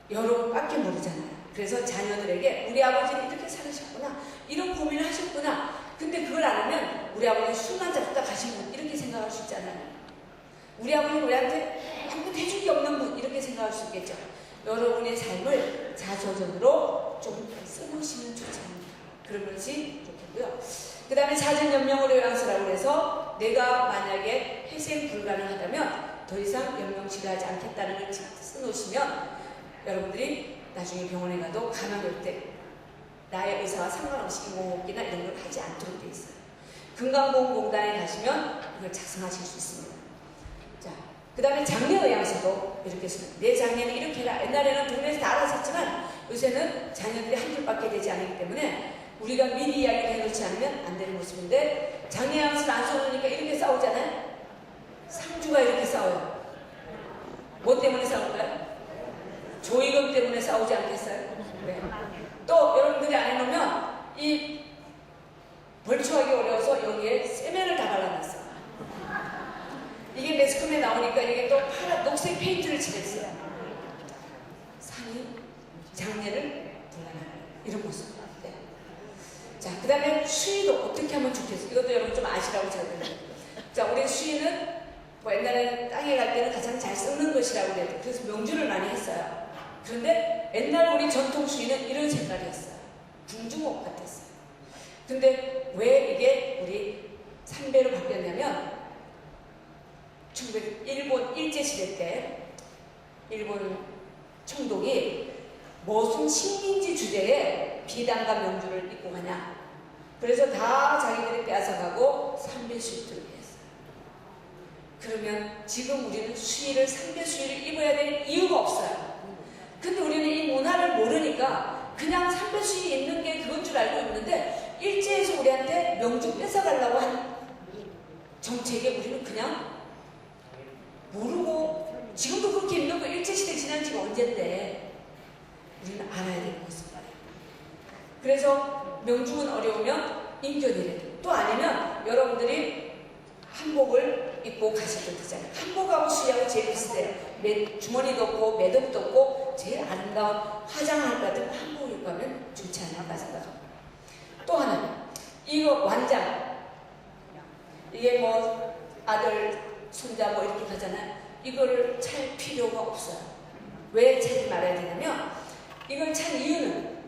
여러분밖에 모르잖아요. 그래서 자녀들에게 우리 아버지는 이렇게 살으셨구나, 이런 고민을 하셨구나. 근데 그걸 안 하면 우리 아버지 술만 잡다 가신 분 이렇게 생각할 수 있잖아요. 우리 아버지는 우리한테 아무것도 해줄 게 없는 분 이렇게 생각할 수 있겠죠. 여러분의 삶을 자서전으로 좀 써놓으시면 좋지 않을까. 그런 것이 좋겠고요. 그 다음에 사전 연명으로 요양서라고 해서 내가 만약에 회생 불가능하다면 더 이상 연명 치료하지 않겠다는 걸 써놓으시면 여러분들이 나중에 병원에 가도 감염될 때 나의 의사와 상관없이 인공호흡기나 이런 걸 하지 않도록 되어 있어요. 건강보험공단에 가시면 이걸 작성하실 수 있습니다. 자, 그 다음에 장례의향서도 이렇게 쓰는 내 장례는 이렇게 해라. 옛날에는 동네에서 다 알아서 했지만 요새는 자녀들이 한둘밖에 되지 않기 때문에 우리가 미리 이야기를 해놓지 않으면 안 되는 모습인데 장례의향서를 안 써놓으니까 이렇게 싸우잖아요. 상주가 이렇게 싸워요. 뭐 때문에 싸울까요? 조의금 때문에 싸우지 않겠어요? 네. 또 여러분들이 안 해놓으면 이 벌초하기 어려워서 여기에 세면을 다 발라놨어요. 이게 매스컴에 나오니까 이게 또 파란 녹색 페인트를 칠했어요. 상이 장례를 불러나는 이런 모습. 네. 자, 그 다음에 수의도 어떻게 하면 좋겠어요? 이것도 여러분 좀 아시라고 제가 그래요. 자, 우리 수의는 뭐 옛날에 땅에 갈 때는 가장 잘 썩는 것이라고 그래요. 그래서 명주를 많이 했어요. 그런데 옛날 우리 전통 수의는 이런 색깔이었어요. 궁중옥 같았어요. 근데 왜 이게 우리 삼배로 바뀌었냐면 일본 일제시대 때 일본 총독이 무슨 식민지 주제에 비단과 명주를 입고 가냐. 그래서 다 자기들이 빼앗아가고 삼배 수입들을 했어요. 그러면 지금 우리는 수의를 삼배 수의를 입어야 될 이유가 없어요. 근데 우리는 이 문화를 모르니까 그냥 삼배 수의 입는 게 그건 줄 알고 있는데 일제에서 우리한테 명주 뺏어가려고 한 정책에 우리는 그냥 모르고 지금도 그렇게 입는 거 일제시대 지난 지가 언젠데 우리는 알아야 되는 것입니다. 그래서 명중은 어려우면 인견이래도 또 아니면 여러분들이 한복을 입고 가실 때 되잖아요. 한복하고 수의하고 제일 비슷해요. 주머니도 없고 매듭도 없고 제일 아름다운 화장할 것 같은 한복을 입고 하면 좋지 않을까 생각합니다. 또 하나 이거 완장 이게 뭐 아들 손자 뭐 이렇게 가잖아요. 이거를 찰 필요가 없어요. 왜 차지 말아야 되냐면 이걸 찬 이유는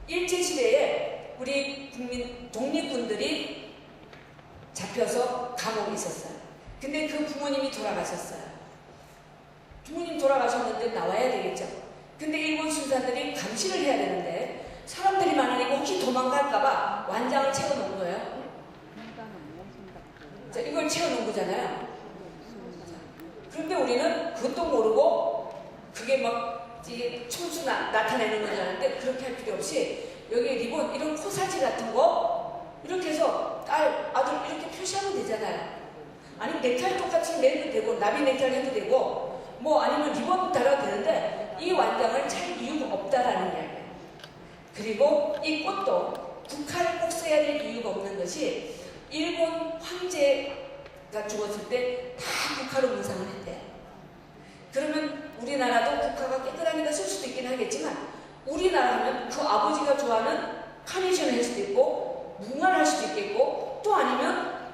일제시대에 우리 국민 독립군들이 잡혀서 감옥에 있었어요. 근데 그 부모님이 돌아가셨어요. 부모님 돌아가셨는데 나와야 되겠죠. 근데 일본 순사들이 감시를 해야 되는데 사람들이 많으니까 혹시 도망갈까봐 완장을 채워놓은 거예요. 자, 이걸 채워놓은 거잖아요. 그런데 우리는 그것도 모르고 그게 막 이게 촌수 나타내는 건 줄 알았는데 그렇게 할 필요 없이 여기 리본 이런 코사지 같은 거 이렇게 해서 딸, 아들 이렇게 표시하면 되잖아요. 아니 넥타이 똑같이 매도 되고 나비 넥타이 해도 되고 뭐 아니면 리본 달아도 되는데 이 완장을 찰 이유가 없다라는 이야기예요. 그리고 이 꽃도 국화를 꼭 써야 될 이유가 없는 것이 일본 황제가 죽었을 때 다 국화로 문상을 했대요. 그러면 우리나라도 국화가 깨끗하니까 쓸 수도 있긴 하겠지만 우리나라 하면 그 아버지가 좋아하는 카네이션을 할 수도 있고 무화를 할 수도 있겠고 또 아니면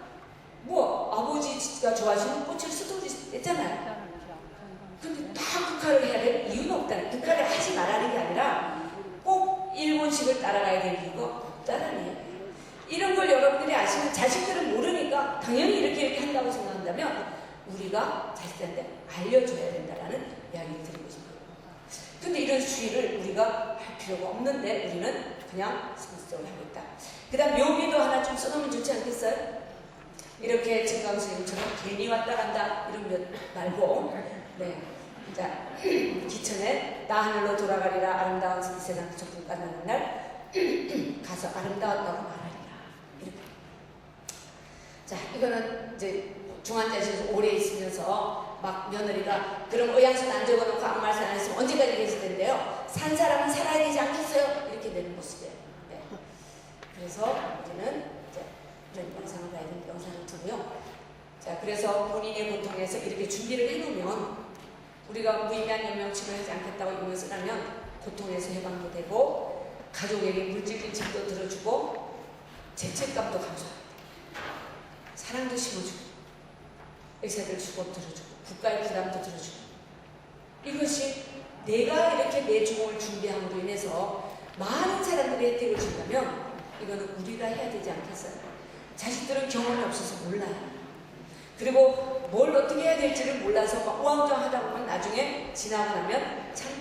뭐 아버지가 좋아하시는 꽃을 수도 있잖아요. 근데 다 국화를 해야 될 이유는 없다는, 국화를 하지 말라는 게 아니라 꼭 일본식을 따라가야 될 이유가 없다는 얘기예요. 이런 걸 여러분들이 아시면 자식들은 모르니까 당연히 이렇게 한다고 생각한다면 우리가 자식들한테 알려줘야 된다는 이야기를 드리고 싶어요. 근데 이런 수의를 우리가 할 필요가 없는데 우리는 그냥 상습적으로 하고 있다. 그 다음 묘비도 하나 좀 써놓으면 좋지 않겠어요? 이렇게 증강스님처럼 괜히 왔다 간다 이런 몇 말고 네. 자, 기천에 나 하늘로 돌아가리라 아름다운 이 세상 조금 끝나는 날 가서 아름다웠다고 말하리라. 이렇게. 자, 이거는 이제 중환자실에서 오래 있으면서 막 며느리가 그럼 의향서는 안 적어놓고 아무 말씀 안 했으면 언제까지 계실 텐데요. 산 사람은 살아야 되지 않겠어요? 이렇게 되는 모습이에요. 네. 그래서 우리는 이제 이런 영상을 봐야 되는데 영상을 두고요. 자, 그래서 본인의 고통에서 이렇게 준비를 해놓으면 우리가 무의미한 연명 치료하지 않겠다고 이걸 쓰라면 고통에서 해방도 되고 가족에게 물질적인 짐도 들어주고 죄책감도 감소합니다. 사랑도 심어주고 의사들 수고 들어주고 국가의 부담도 들어주고 이것이 내가 이렇게 내 종을 준비함으로 인해서 많은 사람들이 혜택을 준다면 이거는 우리가 해야 되지 않겠어요? 자식들은 경험이 없어서 몰라요. 그리고 뭘 어떻게 해야 될지를 몰라서 막 우왕좌왕하다 보면 나중에 지나고 나면 참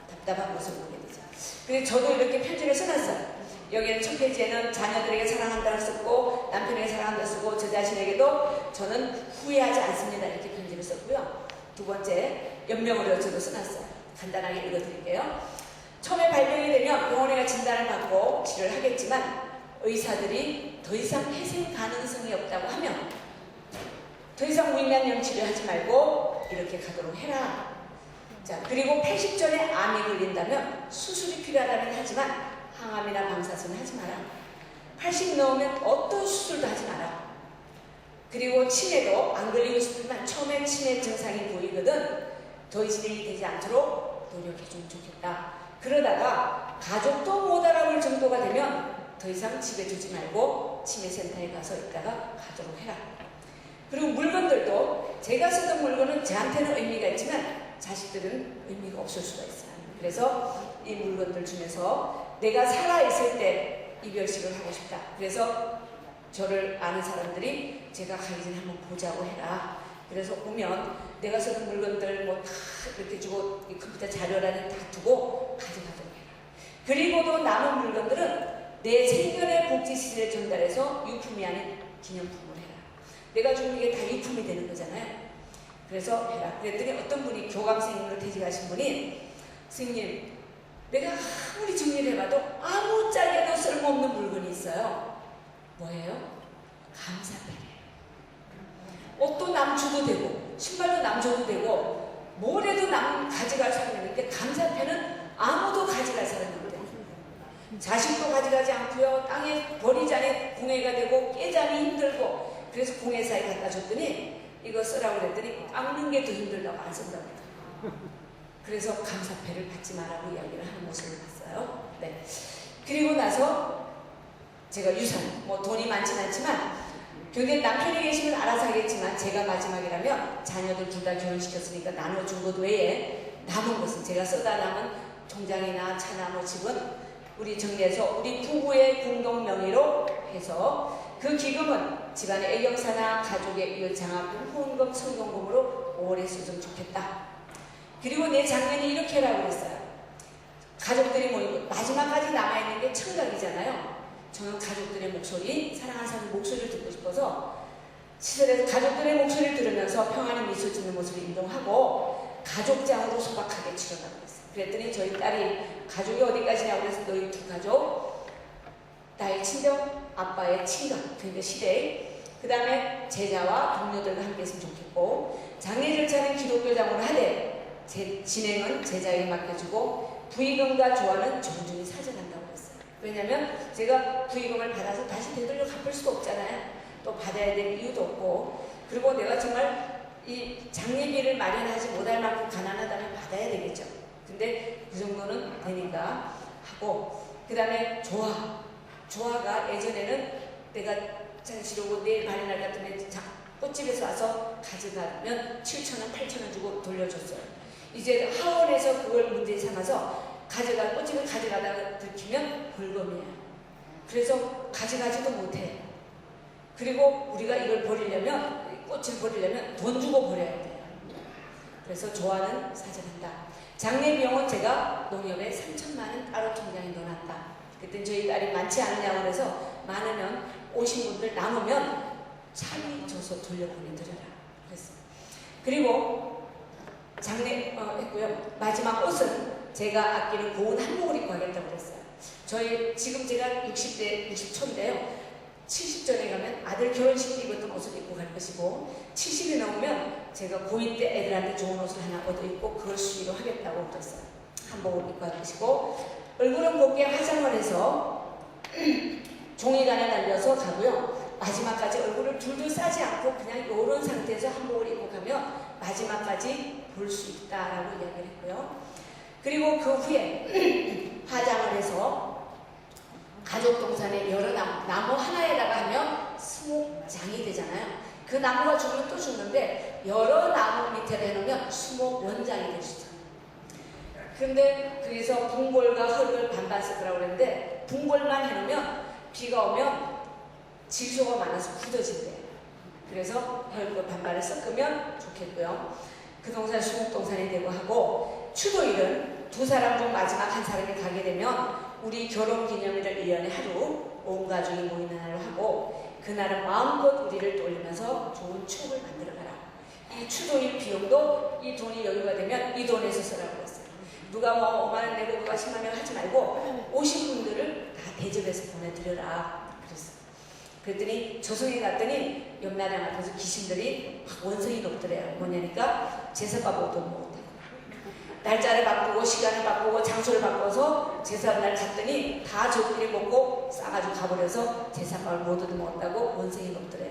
답답한 모습을 보게 되죠. 그래서 저도 이렇게 편지를 써놨어요. 여기는 첫 페이지에는 자녀들에게 사랑한다를 썼고 남편에게 사랑한다를 쓰고 저 자신에게도 저는 후회하지 않습니다. 이렇게 편지를 썼고요. 두 번째, 연명으로 저도 써놨어요. 간단하게 읽어드릴게요. 처음에 발병이 되면 병원에 가 진단을 받고 치료를 하겠지만 의사들이 더 이상 회생 가능성이 없다고 하면 더 이상 무의미한 치료하지 말고 이렇게 가도록 해라. 자, 그리고 80전에 암이 걸린다면 수술이 필요하다면 하지만 항암이나 방사선은 하지 마라. 80 넘으면 어떤 수술도 하지 마라. 그리고 치매도 안 걸리고 싶지만 처음에 치매 증상이 보이거든 더 진행이 되지 않도록 노력해주면 좋겠다. 그러다가 가족도 못 알아볼 정도가 되면 더 이상 집에 두지 말고 치매센터에 가서 있다가 가도록 해라. 그리고 물건들도 제가 쓰던 물건은 저한테는 의미가 있지만 자식들은 의미가 없을 수가 있어요. 그래서 이 물건들 중에서 내가 살아있을 때 이별식을 하고 싶다. 그래서 저를 아는 사람들이 제가 가기 전에 한번 보자고 해라. 그래서 보면 내가 쓰던 물건들 뭐 다 이렇게 주고 이 컴퓨터 자료란에 다 두고 가져가도록 해라. 그리고도 남은 물건들은 내 생전의 복지시설에 전달해서 유품이 아닌 기념품을 해라. 내가 주는 이게 다 유품이 되는 거잖아요. 그래서 해라. 그랬더니 어떤 분이 교감선생님으로 퇴직하신 분이 선생님, 내가 아무리 정리를 해봐도 아무 짝에도 쓸모없는 물건이 있어요. 뭐예요? 감사패예요. 옷도 남 줘도 되고 신발도 남 줘도 되고 뭐래도 남 가져갈 사람이 있는데 감사패는 아무도 가져갈 사람이 없대요. 자식도 가져가지 않고요. 땅에 버리자니 공해가 되고 깨자니 힘들고 그래서 공해사에 갖다 줬더니 이거 쓰라고 그랬더니 깎는 게 더 힘들다고 안 쓴다고 해요. 그래서 감사패를 받지 말라고 이야기를 하는 모습을 봤어요. 네. 그리고 나서 제가 유산, 뭐 돈이 많진 않지만 근데 남편이 계시면 알아서 하겠지만 제가 마지막이라면 자녀들 둘 다 결혼시켰으니까 나눠준 것 외에 남은 것은 제가 쓰다 남은 통장이나 차나 뭐 집은 우리 정리해서 우리 부부의 공동 명의로 해서 그 기금은 집안의 애경사나 가족의 이웃장학금, 후원금, 성공금으로 오래 쓰면 좋겠다. 그리고 내 장면이 이렇게 하라고 그랬어요. 가족들이 모이고 마지막까지 남아있는 게 청각이잖아요. 저는 가족들의 목소리, 사랑하는 사람의 목소리를 듣고 싶어서 시설에서 가족들의 목소리를 들으면서 평안히 미소 짓는 모습을 인정하고 가족장으로 소박하게 치러가고 있어요. 그랬더니 저희 딸이 가족이 어디까지냐고 그래서 너희 두 가족, 나의 친정, 아빠의 친각, 그러니까 시댁, 그 다음에 제자와 동료들과 함께 했으면 좋겠고 장례 절차는 기독교장으로 하되 진행은 제자에게 맡겨주고 부의금과 조화는 정중히 사정한다고 했어요. 왜냐하면 제가 부의금을 받아서 다시 되돌려 갚을 수도 없잖아요. 또 받아야 될 이유도 없고 그리고 내가 정말 이 장례비를 마련하지 못할 만큼 가난하다면 받아야 되겠죠. 근데 그 정도는 되니까 하고 그 다음에 조화가 예전에는 내가 장치려고 내일 마련할 같으면 꽃집에서 와서 가져가면 7,000원, 8,000원 주고 돌려줬어요. 이제 하원에서 그걸 문제 삼아서 꽃집을 가져가다가 들키면 벌금이에요. 그래서 가져가지도 못해요. 그리고 우리가 이걸 버리려면 꽃을 버리려면 돈 주고 버려야 돼요. 그래서 조화는 사정한다. 장례 비용은 제가 농협에 3,000만 원 따로 통장에 넣어놨다. 그때 저희 딸이 많지 않으냐고 그래서 많으면 오신 분들 남으면 차비 줘서 돌려보내드려라 그랬어요. 그리고 장례 했고요. 마지막 옷은 제가 아끼는 고운 한복을 입고 하겠다고 그랬어요. 지금 제가 60대 60초인데요. 70전에 가면 아들 결혼식 때 입었던 옷을 입고 갈 것이고 70이 넘으면 제가 고2 때 애들한테 좋은 옷을 하나 얻어 입고 그걸 수의로 하겠다고 그랬어요. 한복을 입고 갈 것이고 얼굴은 곱게 화장을 해서 종이관에 날려서 가고요. 마지막까지 얼굴을 둘둘 싸지 않고 그냥 이런 상태에서 한복을 입고 가면 마지막까지 볼 수 있다라고 이야기를 했고요. 그리고 그 후에 화장을 해서 가족 동산에 여러 나무 하나에다가 하면 수목장이 되잖아요. 그 나무가 죽으면 또 죽는데 여러 나무 밑에 해놓으면 수목원장이 될 수 있어요. 근데 그래서 붕골과 흙을 반반 섞으라고 그랬는데 붕골만 해놓으면 비가 오면 질소가 많아서 굳어진대요. 그래서 흙을 반반을 섞으면 좋겠고요. 그 동산 수목동산이 되고 하고 추도일은 두 사람 중 마지막 한 사람이 가게 되면 우리 결혼기념일을 1년에 하루 온 가족이 모이는 날로 하고 그날은 마음껏 우리를 떠올리면서 좋은 추억을 만들어가라. 이 추도일 비용도 이 돈이 여유가 되면 이 돈에서 쓰라고 했어요. 누가 뭐 5만 원 내고 누가 10만 원 하지 말고 오신 분들을 다 대접해서 보내드려라 그랬어요. 그랬더니 조성에 갔더니 옆나라 앞에서 귀신들이 막 원성이 높더래요. 뭐냐니까 제사밥도 못하고 날짜를 바꾸고 시간을 바꾸고 장소를 바꿔서 제사날 갔더니 다 저끼리 먹고 싸가지고 가버려서 제사밥을 모두 먹었다고 원성이 높더래요.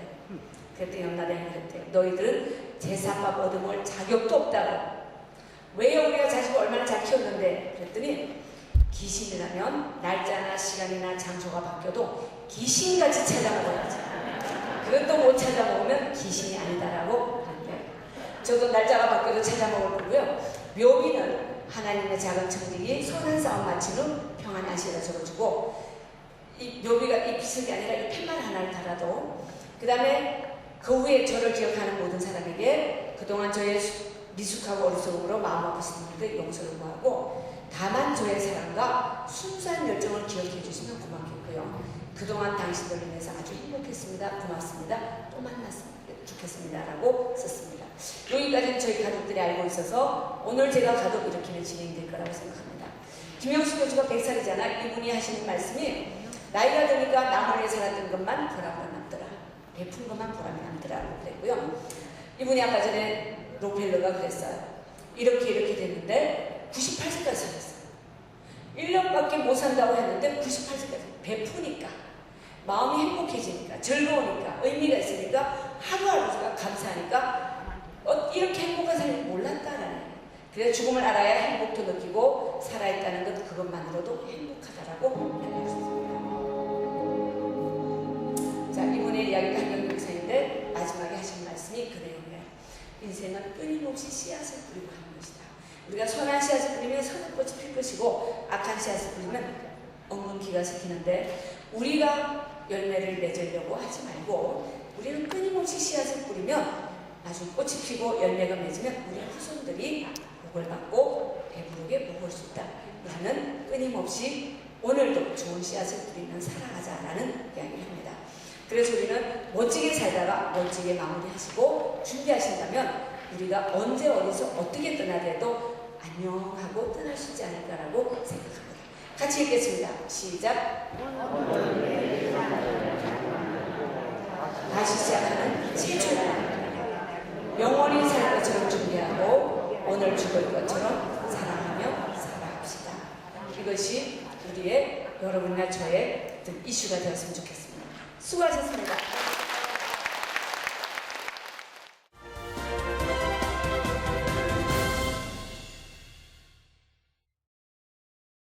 그랬더니 옆나라에 그랬대요. 너희들은 제사밥 얻어먹을 자격도 없다고. 왜요? 우리가 자식을 얼마나 잘 키웠는데. 그랬더니 귀신이라면 날짜나 시간이나 장소가 바뀌어도 귀신같이 찾아먹어야지. 그것도 못 찾아먹으면 귀신이 아니다라고 하는데 저도 날짜가 바뀌어도 찾아먹을 거고요. 묘비는 하나님의 작은 청직이 선한 싸움 마친 후 평안하시라 적어주고 이 묘비가 이 비석이 아니라 이 팻말 하나를 달아도 그 다음에 그 후에 저를 기억하는 모든 사람에게 그동안 저의 미숙하고 어리석음으로 마음 아프신 분들 용서를 구하고 다만 저의 사랑과 순수한 열정을 기억해 주시면 고맙겠고요. 그동안 당신들을 인해서 아주 행복했습니다. 고맙습니다. 또 만났으면 좋겠습니다. 라고 썼습니다. 여기까지는 저희 가족들이 알고 있어서 오늘 제가 가족 일으키는 진행될 거라고 생각합니다. 김영수 교수가 100살이잖아. 이분이 하시는 말씀이 나이가 드니까 남을 위해 살았던 것만 보람이 남더라. 베푼 것만 보람이 남더라고 그랬고요. 이분이 아까 전에 록펠러가 그랬어요. 이렇게 됐는데 98세까지 살았어요. 1년밖에 못 산다고 했는데 98세까지 베푸니까 마음이 행복해지니까 즐거우니까 의미가 있으니까 하루하루가 감사하니까 이렇게 행복한 삶을 몰랐다라는. 그래서 죽음을 알아야 행복도 느끼고 살아있다는 것 그것만으로도 행복하다라고 알려주셨습니다. 자, 이분의 이야기가 한경영 목사인데 마지막에 하신 말씀이 그래요. 인생은 끊임없이 씨앗을 뿌리고 하는 것이다. 우리가 선한 씨앗을 뿌리면 선한 꽃이 필 것이고 악한 씨앗을 뿌리면 엉겅퀴가 생기는데 우리가 열매를 맺으려고 하지 말고 우리는 끊임없이 씨앗을 뿌리면 나중에 꽃이 피고 열매가 맺으면 우리 후손들이 복을 받고 배부르게 먹을 수 있다. 우리는 끊임없이 오늘도 좋은 씨앗을 뿌리면 살아가자라는 이야기를 합니다. 그래서 우리는 멋지게 살다가 멋지게 마무리하시고 준비하신다면 우리가 언제 어디서 어떻게 떠나더라도 안녕하고 떠날 수 있지 않을까라고 생각합니다. 같이 읽겠습니다. 시작. 다시 시작하는 최초의 영원히 살 것처럼 준비하고 오늘 죽을 것처럼 사랑하며 살아갑시다. 이것이 우리의 여러분과 저의 이슈가 되었으면 좋겠습니다. 수고하셨습니다.